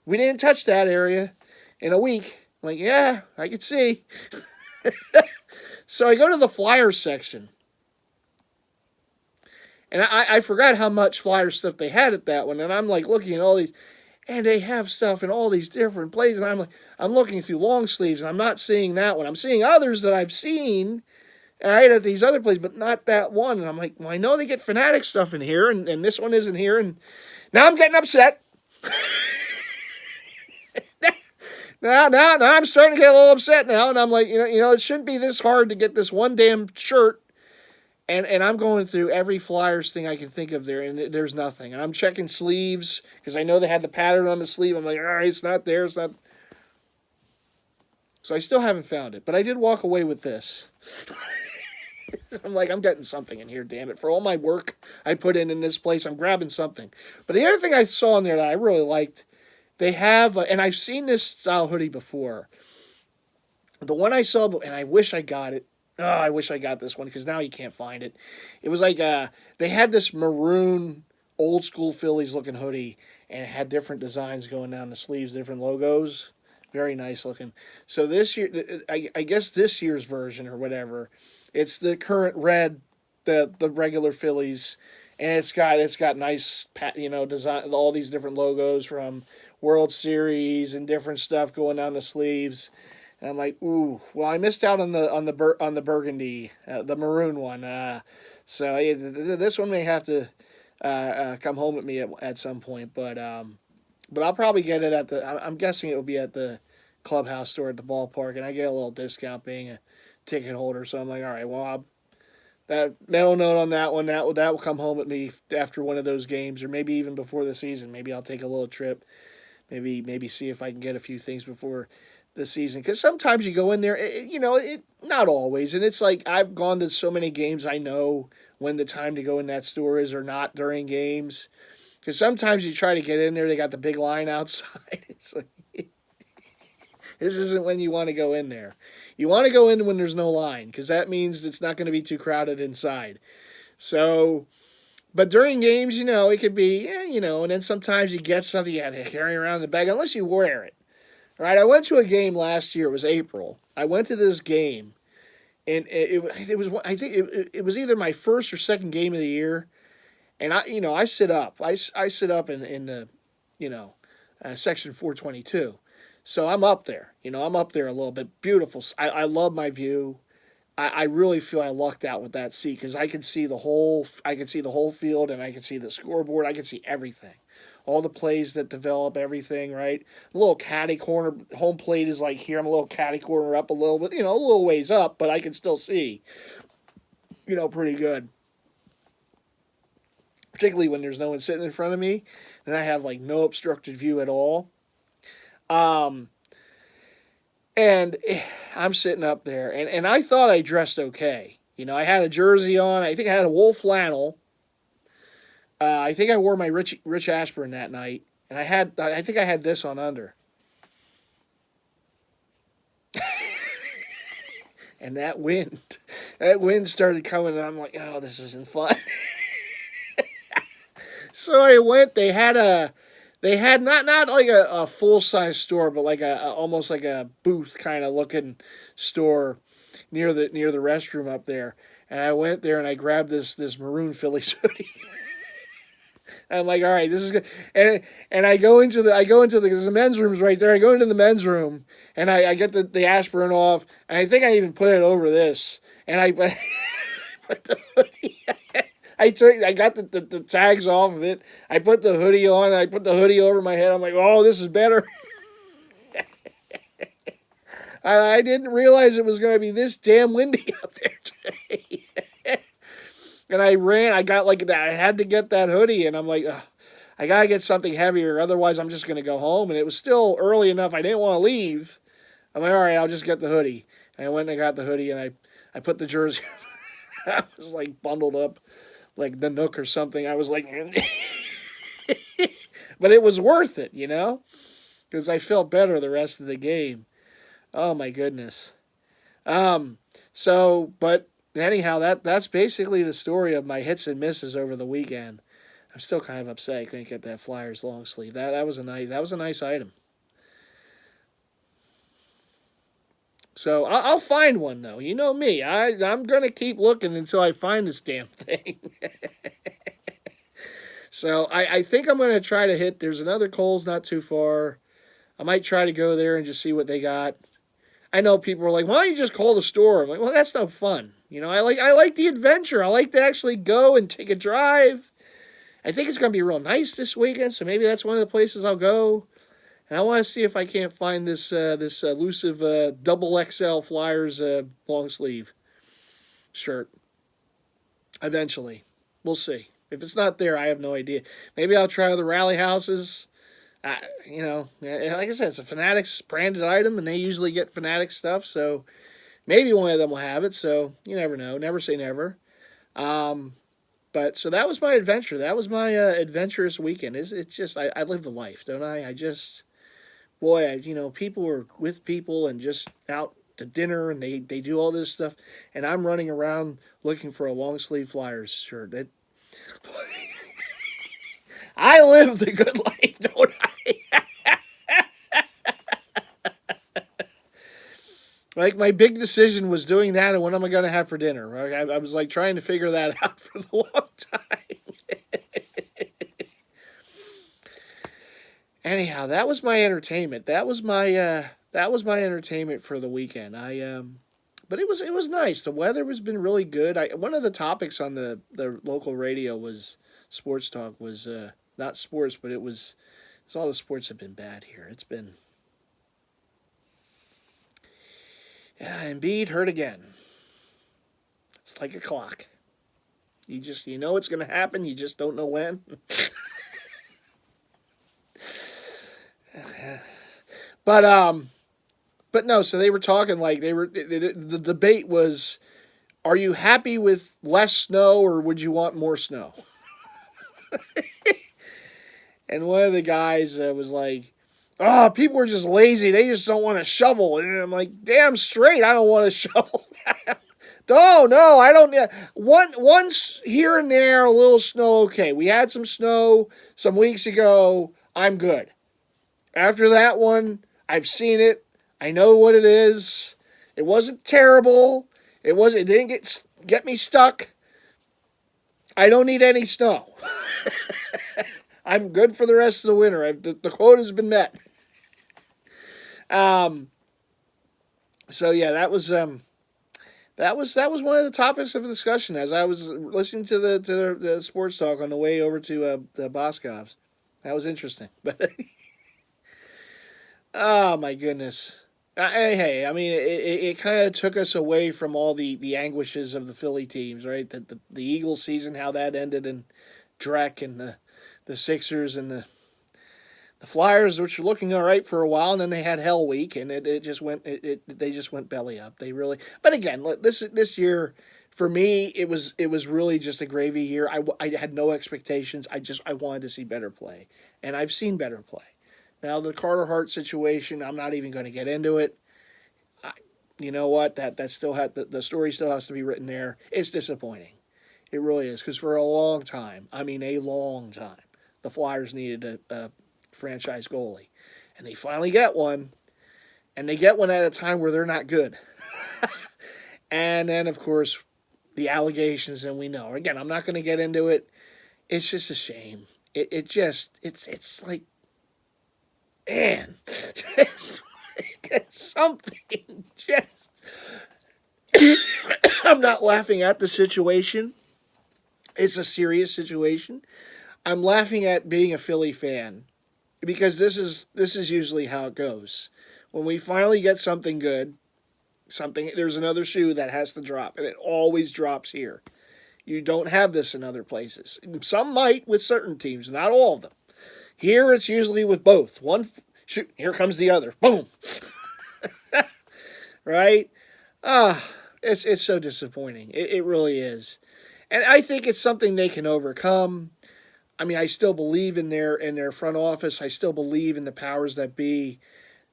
we didn't touch that area in a week. I'm like, yeah, I could see. So I go to the flyer section. And I forgot how much flyer stuff they had at that one. And I'm like looking at all these, and they have stuff in all these different places. And I'm looking through long sleeves, and I'm not seeing that one. I'm seeing others that I've seen, right, at these other places, but not that one. And I'm like, well, I know they get Fanatic stuff in here, and this one isn't here. And now I'm getting upset. Now I'm starting to get a little upset now. And I'm like, it shouldn't be this hard to get this one damn shirt. And I'm going through every Flyers thing I can think of there, and there's nothing. And I'm checking sleeves, because I know they had the pattern on the sleeve. I'm like, all right, it's not there, it's not. So I still haven't found it, but I did walk away with this. I'm like, I'm getting something in here, damn it. For all my work I put in this place, I'm grabbing something. But the other thing I saw in there that I really liked, they have, and I've seen this style hoodie before. The one I saw, and I wish I got it. Oh, I wish I got this one, because now you can't find it. It was like, they had this maroon, old school Phillies looking hoodie, and it had different designs going down the sleeves, different logos. Very nice looking. So this year, I guess this year's version or whatever, it's the current red, the regular Phillies, and it's got nice, design, all these different logos from World Series and different stuff going down the sleeves. And I'm like, ooh, well, I missed out on the burgundy, the maroon one. So this one may have to come home with me at some point. But I'll probably get it at I'm guessing it will be at the clubhouse store at the ballpark, and I get a little discount being a ticket holder. So I'm like, all right, well, that mental note on that one, that will come home with me after one of those games, or maybe even before the season. Maybe I'll take a little trip, maybe see if I can get a few things before the season, because sometimes you go in there, not always, and it's like I've gone to so many games, I know when the time to go in that store is or not during games, because sometimes you try to get in there, they got the big line outside. It's like, this isn't when you want to go in there. You want to go in when there's no line, because that means it's not going to be too crowded inside. So, but during games, it could be, and then sometimes you get something you got to carry around in the bag, unless you wear it. Right, I went to a game last year. It was April. I went to this game, and it was. I think it was either my first or second game of the year, and I sit up. I sit up in the, section 422, so I'm up there. I'm up there a little bit. Beautiful. I love my view. I really feel I lucked out with that seat, because I could see the whole field, and I could see the scoreboard. I could see everything. All the plays that develop, everything, right? A little catty corner, home plate is like here. I'm a little catty corner up a little bit, a little ways up, but I can still see, pretty good. Particularly when there's no one sitting in front of me, and I have like no obstructed view at all. And I'm sitting up there, and I thought I dressed okay. I had a jersey on. I think I had a wool flannel. I think I wore my Rich Ashburn that night, and I think I had this on under. And that wind started coming, and I'm like, oh, this isn't fun. So I went. They had not like a full size store, but like almost like a booth kind of looking store near the restroom up there. And I went there and I grabbed this maroon Phillies hoodie. I'm like, all right, this is good. And I go into because the men's room's right there. I go into the men's room, and I get the Ashburn off, and I think I even put it over this. And I put the hoodie. I got the tags off of it. I put the hoodie on, and I put the hoodie over my head. I'm like, oh, this is better. I didn't realize it was going to be this damn windy up there today. And I got like that. I had to get that hoodie, and I'm like, ugh, I got to get something heavier. Otherwise, I'm just going to go home. And it was still early enough. I didn't want to leave. I'm like, all right, I'll just get the hoodie. And I went and I got the hoodie, and I put the jersey. I was like bundled up like the Nook or something. I was like, But it was worth it, you know, because I felt better the rest of the game. Oh my goodness. But anyhow, that's basically the story of my hits and misses over the weekend. I'm still kind of upset I couldn't get that Flyers long sleeve. That was a nice item. So I'll find one though. You know me. I'm gonna keep looking until I find this damn thing. So I think I'm gonna try to hit. There's another Kohl's not too far. I might try to go there and just see what they got. I know people are like, why don't you just call the store? I'm like, well, that's no fun. You know, I like the adventure. I like to actually go and take a drive. I think it's going to be real nice this weekend, so maybe that's one of the places I'll go. And I want to see if I can't find this elusive double XL Flyers long sleeve shirt. Eventually. We'll see. If it's not there, I have no idea. Maybe I'll try the rally houses. You know, like I said, it's a Fanatics branded item, and they usually get Fanatics stuff, so maybe one of them will have it, so you never know. Never say never. But so that was my adventure. That was my adventurous weekend. It's just, I live the life, don't I? You know, people are with people and just out to dinner, and they do all this stuff, and I'm running around looking for a long sleeve Flyers shirt. I live the good life, don't I? Like, my big decision was doing that and what am I going to have for dinner. Right? I was, like, trying to figure that out for a long time. Anyhow, that was my entertainment. That was my entertainment for the weekend. But it was nice. The weather has been really good. One of the topics on the local radio was sports talk. Was not sports, but it was all the sports have been bad here. It's been Embiid hurt again. It's like a clock. You know it's going to happen. You just don't know when. But no. So they were talking like the debate was, are you happy with less snow or would you want more snow? And one of the guys was like, oh, people are just lazy. They just don't want to shovel. And I'm like, damn straight, I don't want to shovel. No, I don't. Once here and there, a little snow, okay. We had some snow some weeks ago. I'm good. After that one, I've seen it. I know what it is. It wasn't terrible. It didn't get me stuck. I don't need any snow. I'm good for the rest of the winter. The quota's been met. So yeah, that was one of the topics of discussion as I was listening to the sports talk on the way over to the Boscovs. That was interesting, but oh my goodness. Hey, I mean, it kind of took us away from all the anguishes of the Philly teams, right? The Eagles season, how that ended, and Drek and the Sixers and the Flyers, which were looking all right for a while, and then they had Hell Week, and they just went belly up. They really, but again, this year for me, it was really just a gravy year. I had no expectations. I wanted to see better play, and I've seen better play. Now, the Carter Hart situation, I'm not even going to get into it. You know what? That still had the story still has to be written there. It's disappointing. It really is, because for a long time, the Flyers needed a franchise goalie, and they finally get one, and they get one at a time where they're not good. And then, of course, the allegations, and we know. Again, I'm not going to get into it. It's just a shame. It's like, man, just something. Just, I'm not laughing at the situation. It's a serious situation. I'm laughing at being a Philly fan because this is usually how it goes. When we finally get something good, there's another shoe that has to drop, and it always drops here. You don't have this in other places. Some might with certain teams, not all of them. Here, it's usually with both. One, shoot, here comes the other. Boom. Right? It's so disappointing. It really is. And I think it's something they can overcome. I mean, I still believe in their front office. I still believe in the powers that be,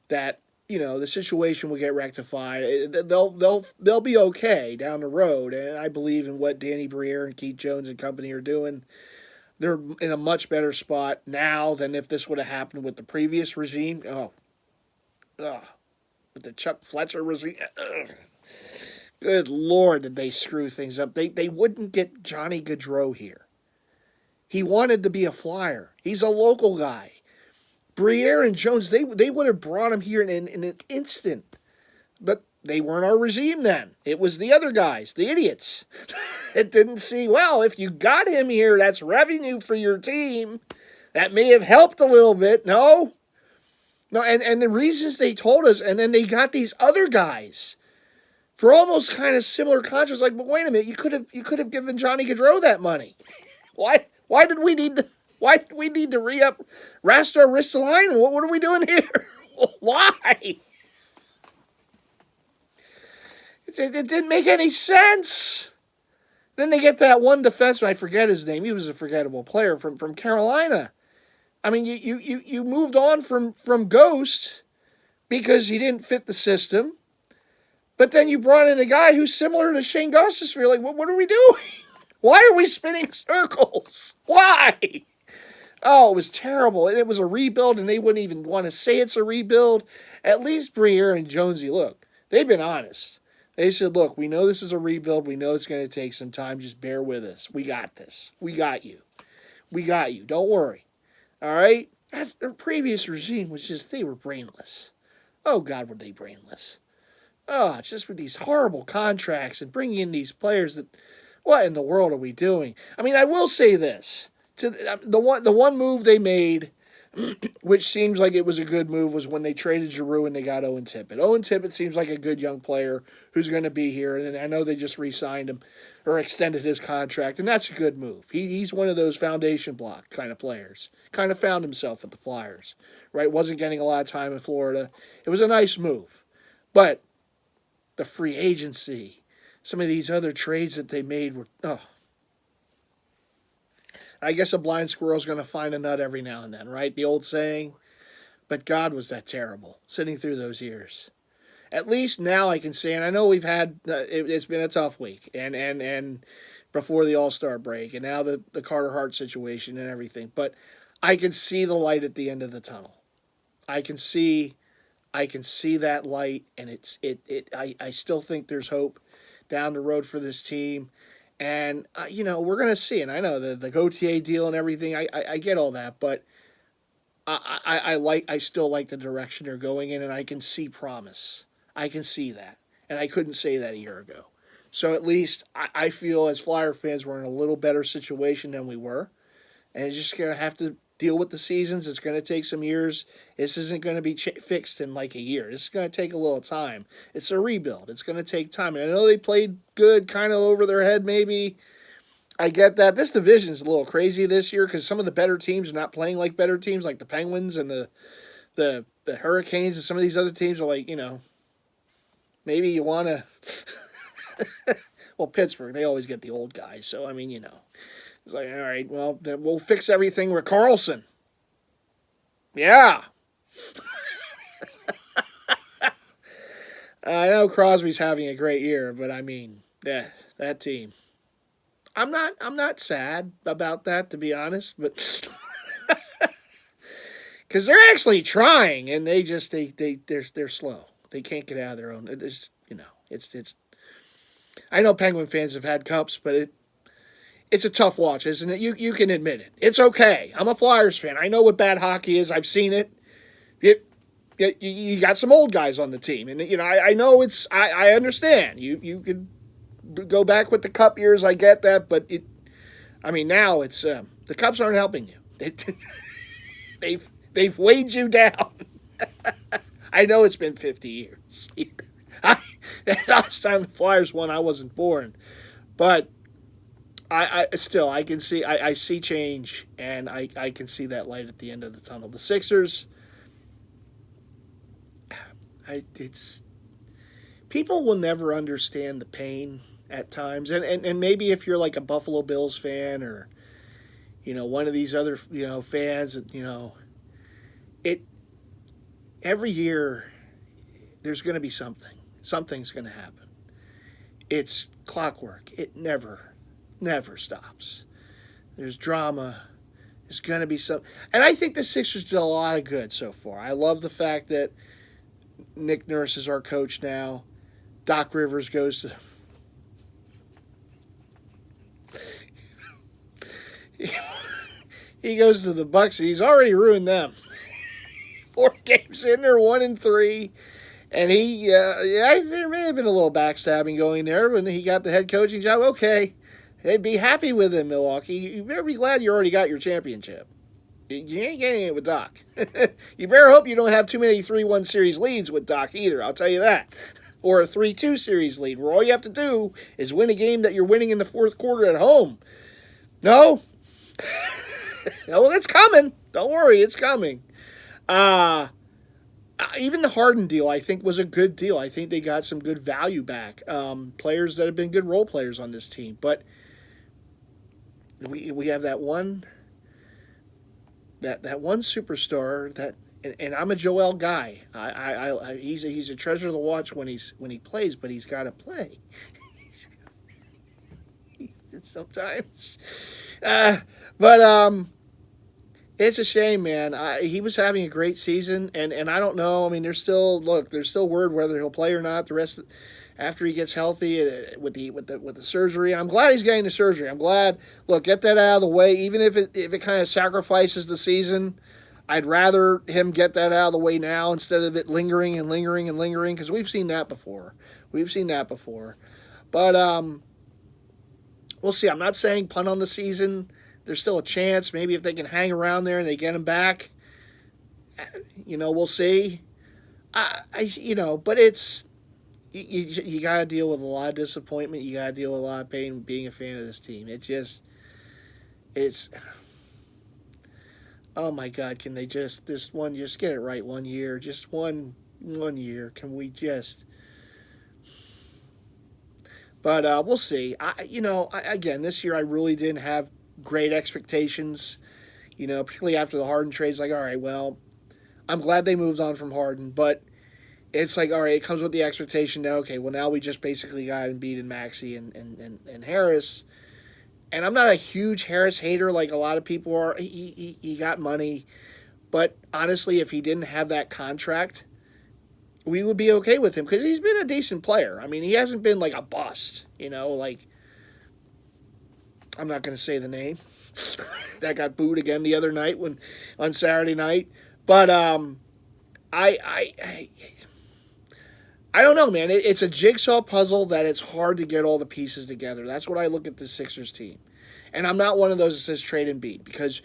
that the situation will get rectified. They'll be okay down the road, and I believe in what Danny Briere and Keith Jones and company are doing. They're in a much better spot now than if this would have happened with the previous regime. With the Chuck Fletcher regime. Good Lord, did they screw things up. They wouldn't get Johnny Gaudreau here. He wanted to be a Flyer. He's a local guy. Briere and Jones, they would have brought him here in an instant. But they weren't our regime then. It was the other guys, the idiots. It didn't see, well, if you got him here, that's revenue for your team. That may have helped a little bit. No, and the reasons they told us, and then they got these other guys for almost kind of similar contracts. Like, but wait a minute, you could have given Johnny Gaudreau that money. Why did we need to re-up Rastor Ristolainen? What are we doing here? Why? It didn't make any sense. Then they get that one defenseman, I forget his name. He was a forgettable player from Carolina. I mean, you moved on from Ghost because he didn't fit the system. But then you brought in a guy who's similar to Shane Gostisbehere. Like, what are we doing? Why are we spinning circles? Why? Oh, it was terrible. And it was a rebuild, and they wouldn't even want to say it's a rebuild. At least Briere and Jonesy, look, they've been honest. They said, look, we know this is a rebuild. We know it's going to take some time. Just bear with us. We got this. We got you. We got you. Don't worry. All right? Their previous regime was just, they were brainless. Oh, God, were they brainless. Oh, just with these horrible contracts and bringing in these players that, what in the world are we doing? I mean, I will say this. The one move they made, which seems like it was a good move, was when they traded Giroux and they got Owen Tippett. Owen Tippett seems like a good young player who's going to be here, and I know they just re-signed him or extended his contract, and that's a good move. He's one of those foundation block kind of players. Kind of found himself at the Flyers, right? Wasn't getting a lot of time in Florida. It was a nice move. But the free agency, some of these other trades that they made were, I guess a blind squirrel's going to find a nut every now and then, right? The old saying. But God, was that terrible, sitting through those years. At least now I can say, and I know we've had, it's been a tough week, and before the All-Star break, and now the Carter Hart situation and everything, but I can see the light at the end of the tunnel. I can see that light, and I still think there's hope down the road for this team. And, we're going to see. And I know the Gauthier deal and everything, I get all that. But I still like the direction they're going in, and I can see promise. I can see that. And I couldn't say that a year ago. So at least I feel as Flyer fans we're in a little better situation than we were. And it's just going to have to deal with the seasons. It's going to take some years. This isn't going to be fixed in like a year. This is going to take a little time. It's a rebuild. It's going to take time. And I know they played good, kind of over their head maybe. I get that. This division is a little crazy this year because some of the better teams are not playing like better teams, like the Penguins and the Hurricanes, and some of these other teams are like, maybe you want to... Well, Pittsburgh, they always get the old guys. So, I mean, it's like, all right, well, then we'll fix everything with Carlson. Yeah. I know Crosby's having a great year, but I mean, that team. I'm not sad about that, to be honest, but because they're actually trying, and they're slow. They can't get out of their own. It's it's. I know Penguin fans have had cups, but it's a tough watch, isn't it? You can admit it. It's okay. I'm a Flyers fan. I know what bad hockey is. I've seen it. You got some old guys on the team, and I know it's. I understand. You could go back with the cup years. I get that, but now it's the Cups aren't helping you. They've weighed you down. I know it's been 50 years. The last time the Flyers won, I wasn't born, but I still can see I see change, and I can see that light at the end of the tunnel. The Sixers, people will never understand the pain at times, and maybe if you're like a Buffalo Bills fan or one of these other, fans, it every year there's going to be something. Something's going to happen. It's clockwork. It never stops. There's drama. There's going to be some. And I think the Sixers did a lot of good so far. I love the fact that Nick Nurse is our coach now. Doc Rivers goes to. He goes to the Bucks. He's already ruined them. 4 games in, they're 1-3. And there may have been a little backstabbing going there when he got the head coaching job. Okay, they'd be happy with him, Milwaukee. You better be glad you already got your championship. You ain't getting it with Doc. You better hope you don't have too many 3-1 series leads with Doc either, I'll tell you that. Or a 3-2 series lead, where all you have to do is win a game that you're winning in the fourth quarter at home. No? No, it's coming. Don't worry, it's coming. Even the Harden deal, I think, was a good deal. I think they got some good value back. Players that have been good role players on this team. But we have that one superstar that, and I'm a Joel guy. He's a treasure to watch when he plays, but he's got to play. Sometimes, but it's a shame, man. He was having a great season, and I don't know. I mean, there's still word whether he'll play or not. The rest after he gets healthy with the surgery. I'm glad he's getting the surgery. I'm glad. Look, get that out of the way. Even if it kind of sacrifices the season, I'd rather him get that out of the way now instead of it lingering and lingering and lingering, because we've seen that before. But we'll see. I'm not saying punt on the season. There's still a chance. Maybe if they can hang around there and they get him back, we'll see. But it's you got to deal with a lot of disappointment. You got to deal with a lot of pain being a fan of this team. It's oh my God, can they just get it right one year? Just one year. Can we just? But we'll see. Again, this year I really didn't have great expectations, particularly after the Harden trades. Like, all right, well, I'm glad they moved on from Harden, but it's like, all right, it comes with the expectation now. Okay, well, now we just basically got Embiid and Maxey and Harris. And I'm not a huge Harris hater like a lot of people are. He got money, but honestly, if he didn't have that contract, we would be okay with him because he's been a decent player. I mean, he hasn't been like a bust, like, I'm not going to say the name that got booed again the other night on Saturday night. But I don't know, man. It's a jigsaw puzzle that it's hard to get all the pieces together. That's what I look at the Sixers team. And I'm not one of those that says trade Embiid, because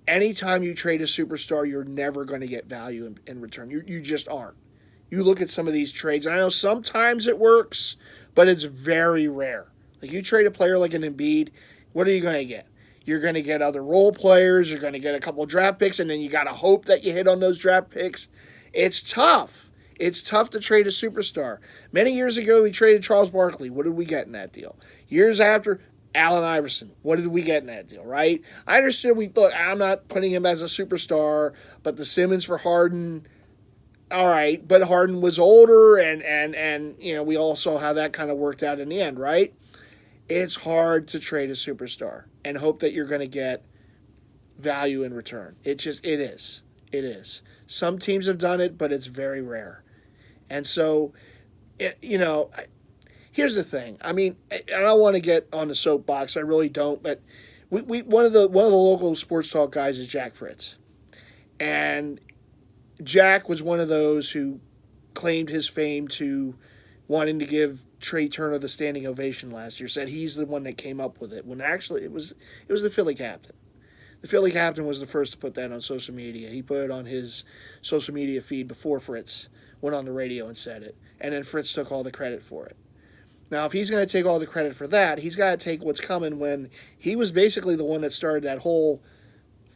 anytime you trade a superstar, you're never going to get value in return. You just aren't. You look at some of these trades, and I know sometimes it works, but it's very rare. Like, you trade a player like an Embiid, what are you going to get? You're going to get other role players, you're going to get a couple draft picks, and then you got to hope that you hit on those draft picks. It's tough. It's tough to trade a superstar. Many years ago, we traded Charles Barkley. What did we get in that deal? Years after, Allen Iverson. What did we get in that deal, right? I understood look, I'm not putting him as a superstar, but the Simmons for Harden, all right, but Harden was older, and we all saw how that kind of worked out in the end, right? It's hard to trade a superstar and hope that you're going to get value in return. It is. Some teams have done it, but it's very rare. And so, here's the thing. I mean, I don't want to get on the soapbox. I really don't. But one of the local sports talk guys is Jack Fritz, and Jack was one of those who claimed his fame to wanting to give Trey Turner the standing ovation last year. Said he's the one that came up with it, when actually it was the Philly captain. The Philly captain was the first to put that on social media. He put it on his social media feed before Fritz went on the radio and said it. And then Fritz took all the credit for it. Now, if he's going to take all the credit for that, he's got to take what's coming when he was basically the one that started that whole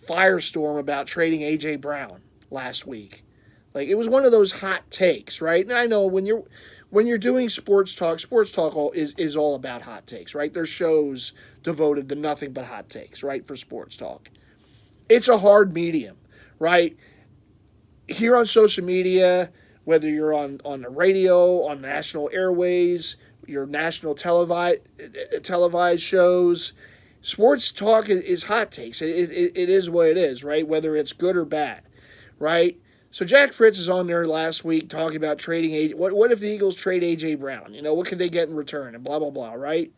firestorm about trading A.J. Brown last week. Like, it was one of those hot takes, right? And I know when when you're doing sports talk is all about hot takes, right? There's shows devoted to nothing but hot takes, right? For sports talk, it's a hard medium, right? Here on social media, whether you're on the radio, on national airways, your national televised shows, sports talk is hot takes. It is what it is, right? Whether it's good or bad, right? So Jack Fritz is on there last week talking about trading. What if the Eagles trade A.J. Brown? What could they get in return? And blah, blah, blah, right?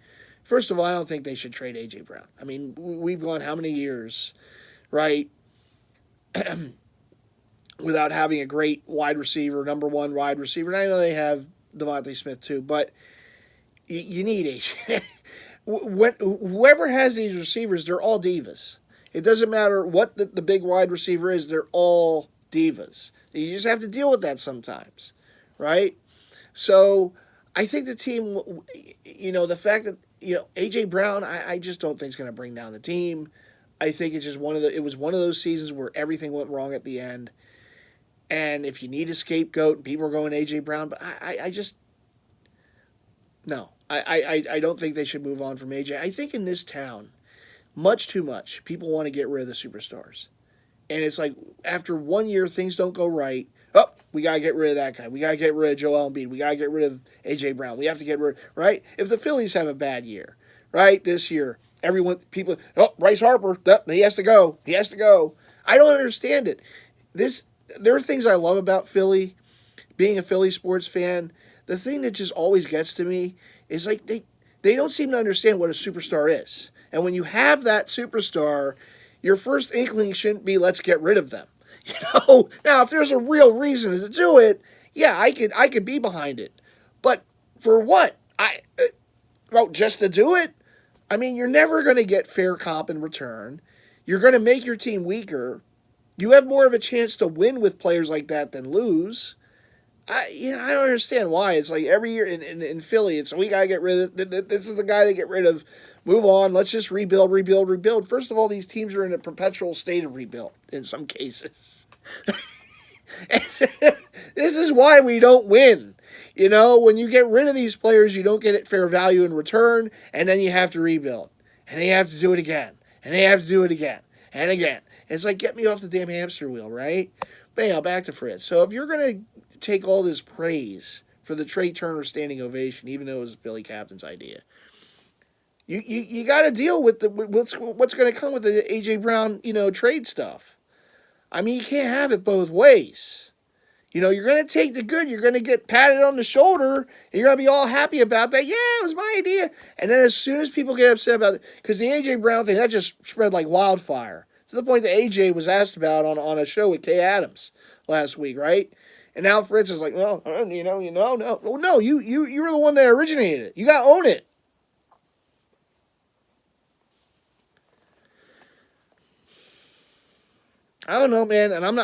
First of all, I don't think they should trade A.J. Brown. I mean, we've gone how many years, right, without having a great wide receiver, number one wide receiver. And I know they have Devontae Smith too, but you need A.J. Whoever has these receivers, they're all divas. It doesn't matter what the big wide receiver is, they're all divas. You just have to deal with that sometimes, right? So I think the team, the fact that, A.J. Brown, I just don't think is going to bring down the team. I think it's just it was one of those seasons where everything went wrong at the end. And if you need a scapegoat, people are going A.J. Brown, but I just, no. I don't think they should move on from A.J. I think in this town, much too much, people want to get rid of the superstars. And it's like, after 1 year, things don't go right. Oh, we got to get rid of that guy. We got to get rid of Joel Embiid. We got to get rid of A.J. Brown. We have to get rid, right? If the Phillies have a bad year, right, this year, Bryce Harper, he has to go. He has to go. I don't understand it. There are things I love about Philly, being a Philly sports fan. The thing that just always gets to me is like they don't seem to understand what a superstar is. And when you have that superstar, your first inkling shouldn't be let's get rid of them. Now if there's a real reason to do it, yeah, I could be behind it. But for what? Just to do it? I mean, you're never going to get fair comp in return. You're going to make your team weaker. You have more of a chance to win with players like that than lose. I don't understand why. It's like every year in Philly, we got to get rid of, this is the guy to get rid of. Move on. Let's just rebuild. First of all, these teams are in a perpetual state of rebuild in some cases. This is why we don't win. When you get rid of these players, you don't get fair value in return, and then you have to rebuild. And they have to do it again. And they have to do it again. And again. It's like, get me off the damn hamster wheel, right? But anyhow, back to Fritz. So if you're going to take all this praise for the Trey Turner standing ovation, even though it was the Philly captain's idea, you got to deal with what's going to come with the A.J. Brown, trade stuff. I mean, you can't have it both ways. You're going to take the good. You're going to get patted on the shoulder, and you're going to be all happy about that. Yeah, it was my idea. And then as soon as people get upset about it, because the A.J. Brown thing, that just spread like wildfire. To the point that A.J. was asked about on a show with Kay Adams last week, right? And now Fritz is like, well, no. No, you were the one that originated it. You got to own it. I don't know, man. And I'm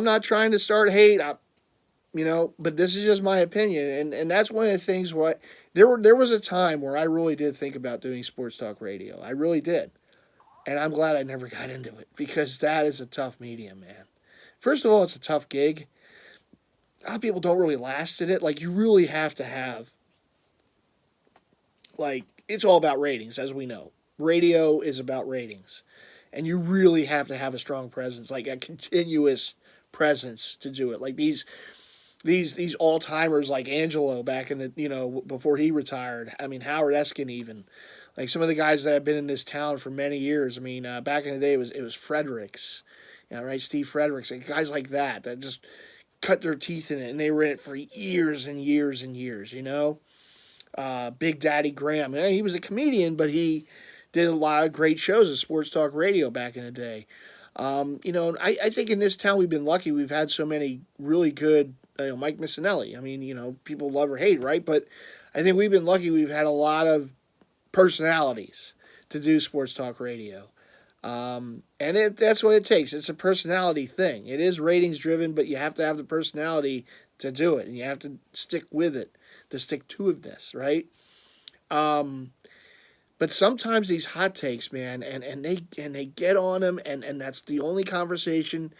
not trying to start hate, but this is just my opinion. And that's one of the things there was a time where I really did think about doing sports talk radio. I really did. And I'm glad I never got into it, because that is a tough medium, man. First of all, it's a tough gig. A lot of people don't really last at it. Like, you really have to have, it's all about ratings, as we know. Radio is about ratings. And you really have to have a strong presence, like a continuous presence to do it. Like these all-timers like Angelo back in the, before he retired. I mean, Howard Eskin even. Like some of the guys that have been in this town for many years. I mean, back in the day, it was Fredericks, right? Steve Fredericks, and guys like that just cut their teeth in it, and they were in it for years and years and years. Big Daddy Graham, he was a comedian, but he did a lot of great shows at sports talk radio back in the day. I think in this town we've been lucky. We've had so many really good, Mike Missinelli. I mean, people love or hate, right? But I think we've been lucky. We've had a lot of personalities to do sports talk radio. And that's what it takes. It's a personality thing. It is ratings driven, but you have to have the personality to do it, and you have to stick with it, the stick-to-itiveness, right? But sometimes these hot takes, man, and they get on them, and that's the only conversation,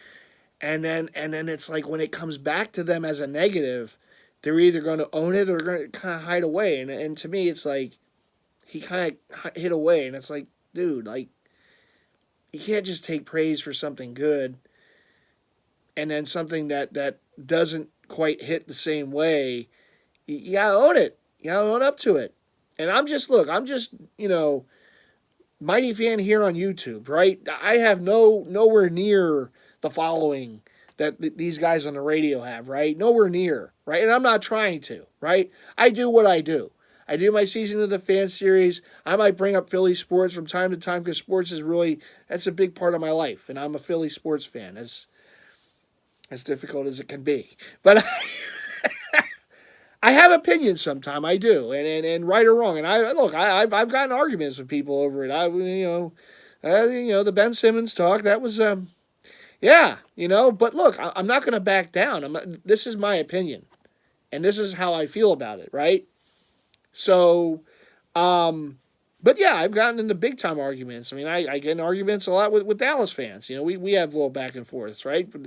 and then it's like when it comes back to them as a negative, they're either going to own it or going to kind of hide away. And to me, it's like he kind of hid away, and it's like, dude, like you can't just take praise for something good and then something that doesn't quite hit the same way. You gotta own it. You gotta own up to it. And I'm just MightyFan here on YouTube, right? I have nowhere near the following that these guys on the radio have, right? Nowhere near, right? And I'm not trying to, right? I do what I do. I do my Season of the Fan series. I might bring up Philly sports from time to time because sports is that's a big part of my life, and I'm a Philly sports fan, as difficult as it can be. But I have opinions sometimes. I do, and right or wrong. And I've gotten arguments with people over it. The Ben Simmons talk, that was yeah, But look, I'm not going to back down. This is my opinion, and this is how I feel about it, right? So, but yeah, I've gotten into big time arguments. I mean, I get in arguments a lot with Dallas fans. We have little back and forths, right? But,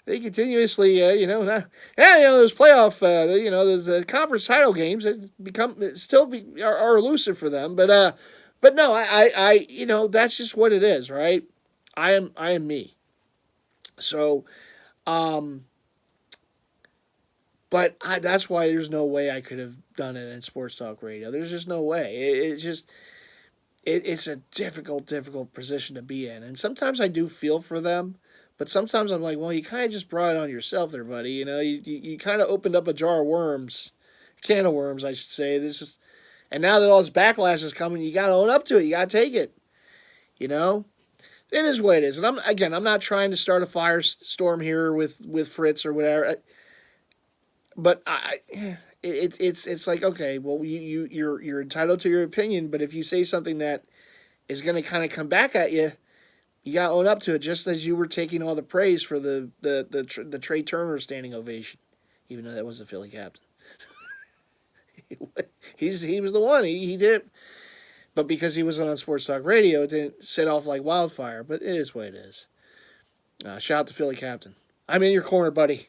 they continuously, those playoff, those conference title games that are elusive for them. But no, I that's just what it is, right? I am me. So, but that's why there's no way I could have done it in sports talk radio. There's just no way. It's a difficult position to be in, and sometimes I do feel for them. But sometimes I'm like, well, you kind of just brought it on yourself there, buddy. You kind of opened up a can of worms, I should say. And now that all this backlash is coming, you got to own up to it. You got to take it. It is what it is. And I'm not trying to start a firestorm here with Fritz or whatever. But it's like, okay, well, you're entitled to your opinion, but if you say something that is going to kind of come back at you, you got to own up to it, just as you were taking all the praise for the Trey Turner standing ovation, even though that was the Philly captain. He was the one. He did, but because he wasn't on sports talk radio, it didn't set off like wildfire. But it is what it is. Shout out to Philly captain. I'm in your corner, buddy.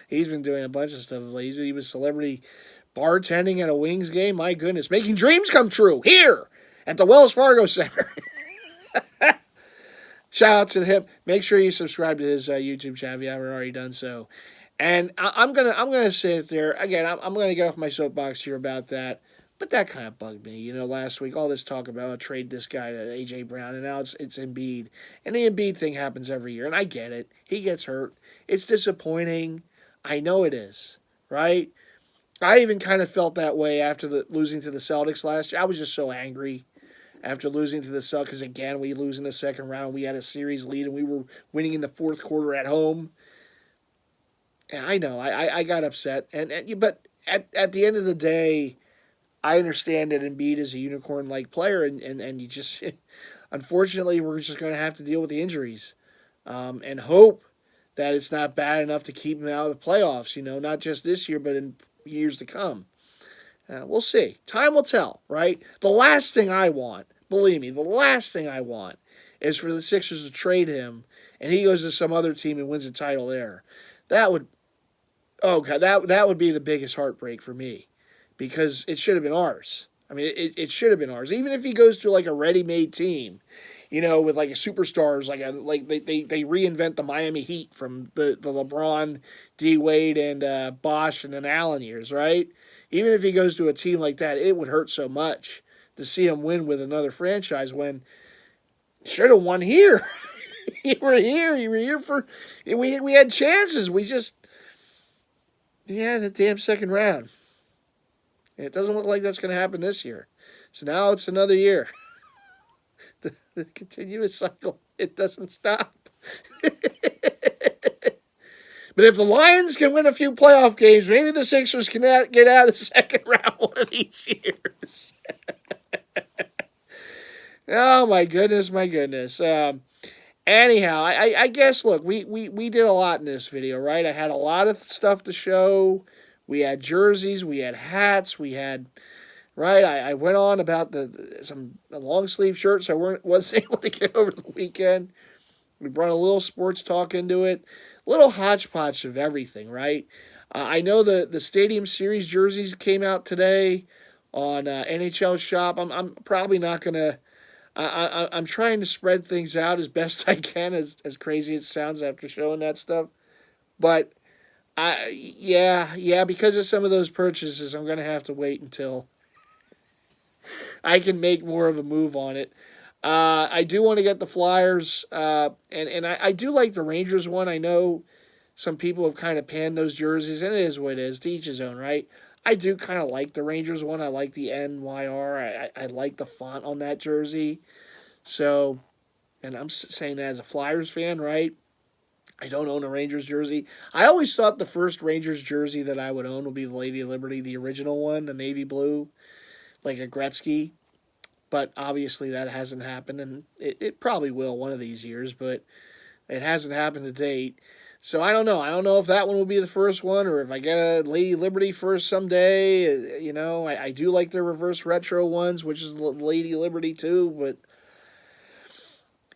He's been doing a bunch of stuff. He was celebrity bartending at a Wings game. My goodness, making dreams come true here at the Wells Fargo Center. Shout out to him. Make sure you subscribe to his YouTube channel if you haven't already done so. And I'm gonna sit there again. I'm gonna get off my soapbox here about that. But that kind of bugged me. Last week all this talk about trade this guy to AJ Brown, and now it's Embiid, and the Embiid thing happens every year, and I get it. He gets hurt. It's disappointing. I know it is, right? I even kind of felt that way after losing to the Celtics last year. I was just so angry after losing to the Celtics, because again, we lose in the second round. We had a series lead, and we were winning in the fourth quarter at home. And I know, I got upset. But at the end of the day, I understand that Embiid is a unicorn-like player, and you just, unfortunately, we're just going to have to deal with the injuries and hope that it's not bad enough to keep him out of the playoffs, not just this year, but in years to come. We'll see. Time will tell, right? The last thing I want, believe me, the last thing I want is for the Sixers to trade him and he goes to some other team and wins a title there. That would be the biggest heartbreak for me, because it should have been ours. I mean, it should have been ours. Even if he goes to like a ready-made team, with like a superstars, like they reinvent the Miami Heat from the LeBron, D Wade, and Bosh and then Allen years, right? Even if he goes to a team like that, it would hurt so much to see him win with another franchise when should have won here. You were here for we had chances. The damn second round. It doesn't look like that's going to happen this year. So now it's another year. The continuous cycle, it doesn't stop. But if the Lions can win a few playoff games, maybe the Sixers can get out of the second round one of these years. Oh, my goodness. Anyhow, I guess, look, we did a lot in this video, right? I had a lot of stuff to show. We had jerseys, we had hats, we had, right? I went on about some long sleeve shirts I wasn't able to get over the weekend. We brought a little sports talk into it, a little hodgepodge of everything, right? I know the Stadium Series jerseys came out today on NHL Shop. I'm probably not gonna. I'm trying to spread things out as best I can, as crazy it sounds after showing that stuff. But yeah, because of some of those purchases, I'm gonna have to wait until I can make more of a move on it. I do want to get the Flyers, and I do like the Rangers one. I know some people have kind of panned those jerseys, and it is what it is. To each his own, right? I do kind of like the Rangers one. I like the NYR. I like the font on that jersey. So, and I'm saying that as a Flyers fan, right? I don't own a Rangers jersey. I always thought the first Rangers jersey that I would own would be the Lady of Liberty, the original one, the navy blue, like a Gretzky. But obviously that hasn't happened, and it probably will one of these years, but it hasn't happened to date. So I don't know. I don't know if that one will be the first one, or if I get a Lady Liberty first someday. I do like the reverse retro ones, which is Lady Liberty too, but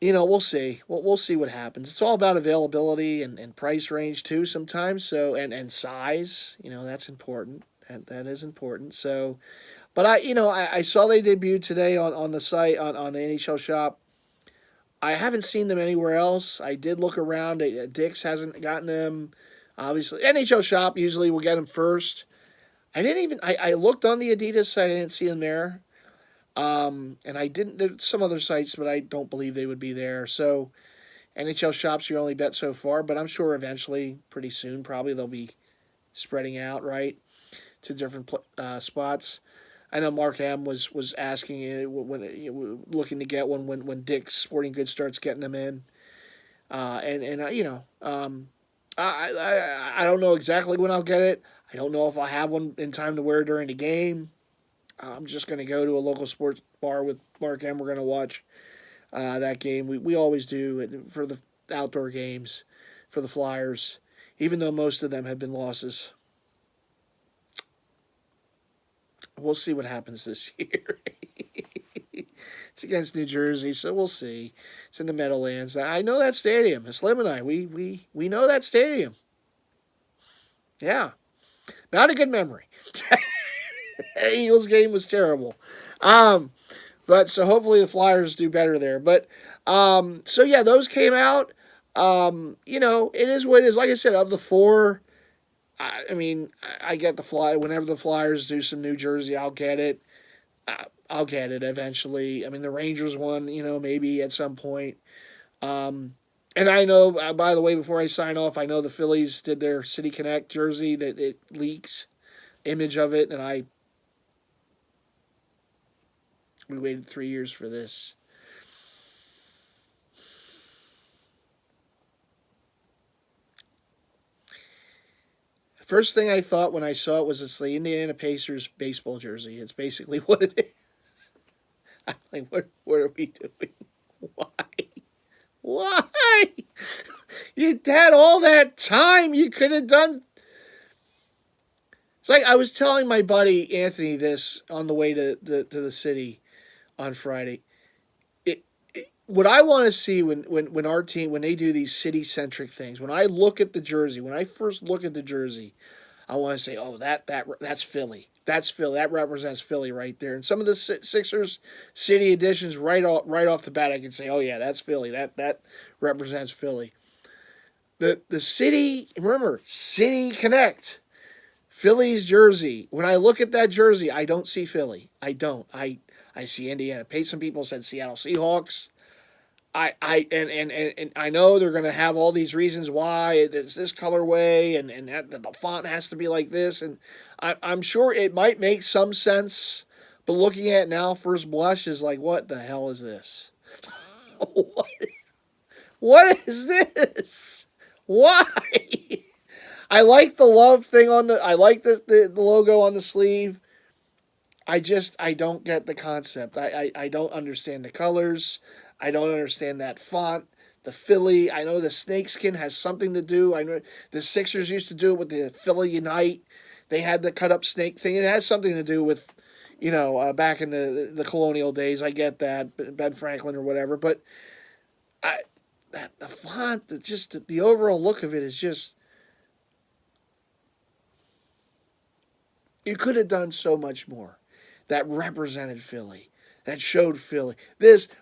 we'll see. We'll see what happens. It's all about availability and price range too sometimes. So and size, that's important. That is important. So, but I saw they debuted today on the site on the NHL Shop. I haven't seen them anywhere else. I did look around. Dick's hasn't gotten them. Obviously, NHL Shop usually will get them first. I looked on the Adidas site. I didn't see them there. And I didn't. There's some other sites, but I don't believe they would be there. So NHL Shop's your only bet so far. But I'm sure eventually, pretty soon, probably they'll be spreading out right to different spots. I know Mark M was asking when looking to get one when Dick's Sporting Goods starts getting them in, I don't know exactly when I'll get it. I don't know if I'll have one in time to wear during the game. I'm just going to go to a local sports bar with Mark M. We're going to watch that game. We always do for the outdoor games for the Flyers, even though most of them have been losses. We'll see what happens this year. It's against New Jersey, so we'll see. It's in the Meadowlands. I know that stadium. Slim and I, we know that stadium. Yeah. Not a good memory. Eagles game was terrible. But so hopefully the Flyers do better there. But so yeah, those came out. It is what it is. Like I said, of the four, I get the Fly. Whenever the Flyers do some New Jersey, I'll get it. I'll get it eventually. The Rangers one, maybe at some point. And I know, by the way, before I sign off, I know the Phillies did their City Connect jersey that it leaks image of it, and we waited 3 years for this. First thing I thought when I saw it was it's the Indiana Pacers baseball jersey. It's basically what it is. I'm like, what are we doing? Why? You had all that time. You could have done. It's like I was telling my buddy Anthony this on the way to the city on Friday. What I want to see when our team, when they do these city-centric things, when I look at the jersey, when I first look at the jersey, I want to say, oh, that's Philly. That's Philly. That represents Philly right there. And some of the Sixers city editions right off the bat, I can say, oh, yeah, that's Philly. That represents Philly. The city, remember, City Connect, Philly's jersey. When I look at that jersey, I don't see Philly. I don't. I see Indiana. Some people said Seattle Seahawks. And I know they're going to have all these reasons why it's this colorway and that the font has to be like this, and I'm sure it might make some sense, but looking at it now, first blush is like, what the hell is this? What is this? Why? I like the love thing I like the logo on the sleeve. I don't get the concept. I don't understand the colors. I don't understand that font. The Philly, I know the snakeskin has something to do. I know the Sixers used to do it with the Philly Unite. They had the cut up snake thing. It has something to do with, back in the colonial days. I get that, Ben Franklin or whatever. But the font, the overall look of it is just. You could have done so much more that represented Philly, that showed Philly.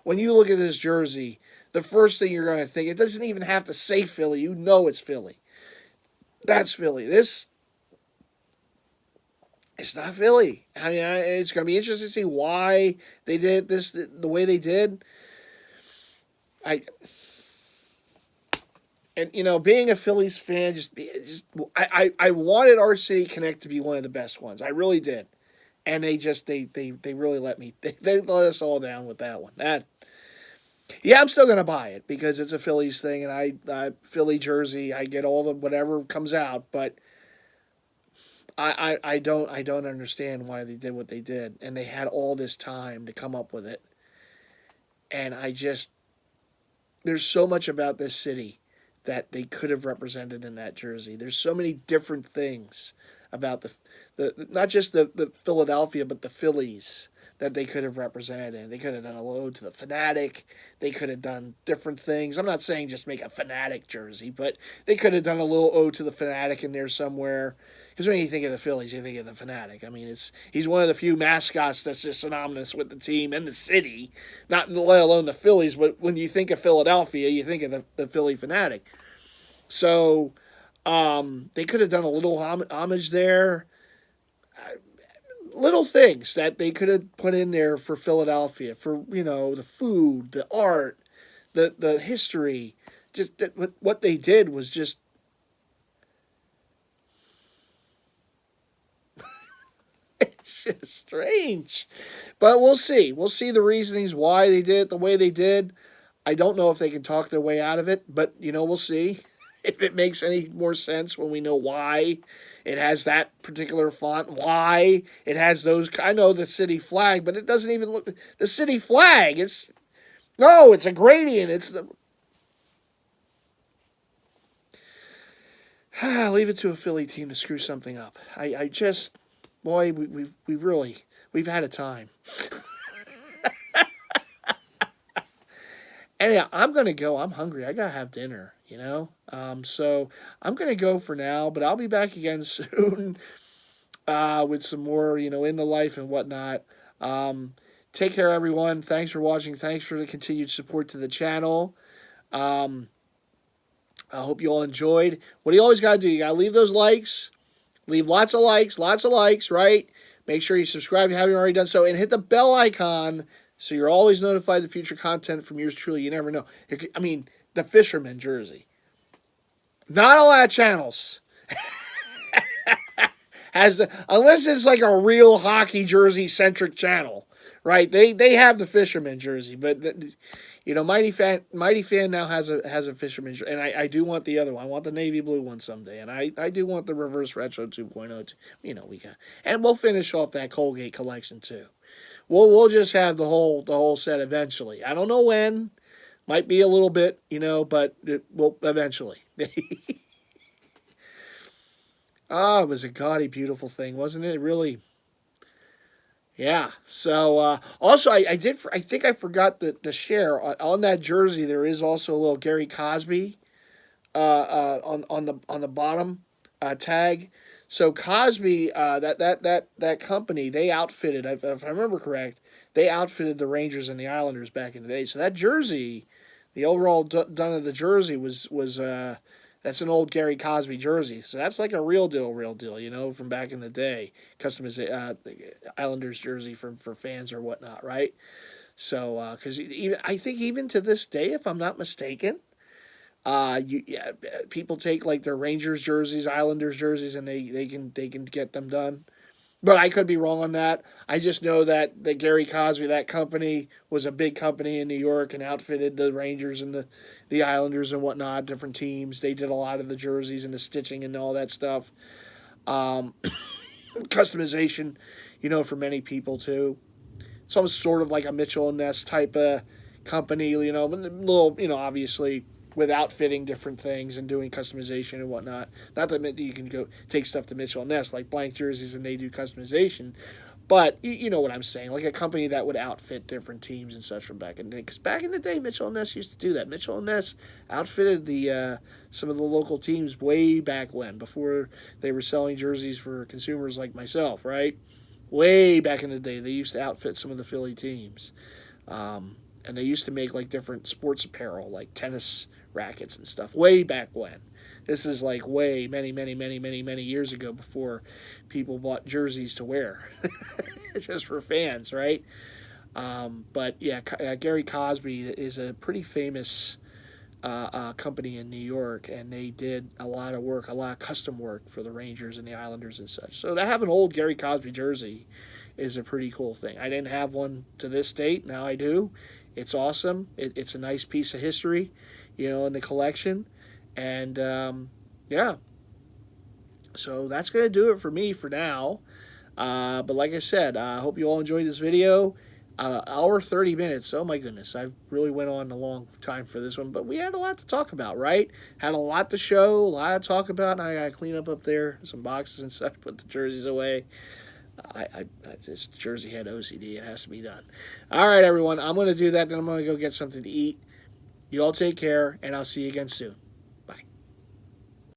When you look at this jersey, the first thing you're going to think, it doesn't even have to say Philly. You know it's Philly. That's Philly. It's not Philly. I mean, it's going to be interesting to see why they did this the way they did. Being a Phillies fan, I wanted our City Connect to be one of the best ones. I really did, and they really let me. They let us all down with that one. Yeah, I'm still gonna buy it because it's a Phillies thing, and I Philly jersey. I get all the whatever comes out, but I don't understand why they did what they did, and they had all this time to come up with it, and there's so much about this city that they could have represented in that jersey. There's so many different things about the not just the Philadelphia, but the Phillies that they could have represented in. They could have done a ode to the Fanatic. They could have done different things. I'm not saying just make a Fanatic jersey, but they could have done a little ode to the Fanatic in there somewhere. Because when you think of the Phillies, you think of the Fanatic. I mean, he's one of the few mascots that's just synonymous with the team and the city, not let alone the Phillies. But when you think of Philadelphia, you think of the Philly Fanatic. So they could have done a little homage there. Little things that they could have put in there for Philadelphia, for the food, the art, the history. Just what they did was just. It's just strange. But we'll see. We'll see the reasonings why they did it the way they did. I don't know if they can talk their way out of it, but, we'll see if it makes any more sense when we know why it has that particular font, why it has those. I know the city flag, but it doesn't even look the city flag. It's a gradient. Leave it to a Philly team to screw something up. Boy, we've had a time. And yeah, I'm gonna go. I'm hungry. I gotta have dinner. So I'm gonna go for now. But I'll be back again soon with some more, in the life and whatnot. Take care, everyone. Thanks for watching. Thanks for the continued support to the channel. I hope you all enjoyed. What do you always gotta do? You gotta leave those likes. Leave lots of likes, right? Make sure you subscribe if you haven't already done so, and hit the bell icon so you're always notified of future content from yours truly. You never know. I mean, the Fisherman jersey. Not a lot of channels unless it's like a real hockey jersey centric channel, right? They have the Fisherman jersey, but MightyFan now has a Fisherman jersey, and I do want the other one. I want the navy blue one someday, and I do want the reverse retro 2.0. We got, and we'll finish off that Colgate collection too. We'll just have the whole set eventually. I don't know when. Might be a little bit, but it will eventually. It was a gaudy, beautiful thing, wasn't it? Really. Yeah. So also, I think I forgot to share on that jersey. There is also a little Gary Cosby on the bottom tag. So Cosby, that company, they outfitted, if I remember correct, they outfitted the Rangers and the Islanders back in the day. So that jersey, the overall done of the jersey was that's an old Gary Cosby jersey. So that's like a real deal, from back in the day. Customized Islanders jersey for fans or whatnot, right? So because I think even to this day, if I'm not mistaken, people take like their Rangers jerseys, Islanders jerseys, and they can get them done. But I could be wrong on that. I just know that Gary Cosby, that company, was a big company in New York and outfitted the Rangers and the Islanders and whatnot, different teams. They did a lot of the jerseys and the stitching and all that stuff. Customization, for many people too. It's almost sort of like a Mitchell and Ness type of company, little, obviously with outfitting different things and doing customization and whatnot. Not that you can go take stuff to Mitchell and Ness like blank jerseys and they do customization, But you know what I'm saying, like a company that would outfit different teams and such from back in the day. Because back in the day, Mitchell and Ness used to do that. Mitchell and Ness outfitted the some of the local teams way back when, before they were selling jerseys for consumers like myself, right? Way back in the day, they used to outfit some of the Philly teams, and they used to make like different sports apparel, like tennis rackets and stuff, way back when. This is like way many years ago, before people bought jerseys to wear, just for fans, right? But yeah, Gary Cosby is a pretty famous company in New York, and they did a lot of work, a lot of custom work for the Rangers and the Islanders and such. So to have an old Gary Cosby jersey is a pretty cool thing. I didn't have one to this date. Now I do. It's awesome. It's a nice piece of history, in the collection. And yeah, so that's going to do it for me for now. But like I said, I hope you all enjoyed this video. Hour 30 minutes. Oh my goodness, I really went on a long time for this one, but we had a lot to talk about, right? Had a lot to show, a lot to talk about. I got to clean up there, some boxes and stuff, put the jerseys away. I just, jersey head OCD. It has to be done. All right, everyone, I'm going to do that. Then I'm going to go get something to eat. You all take care, and I'll see you again soon.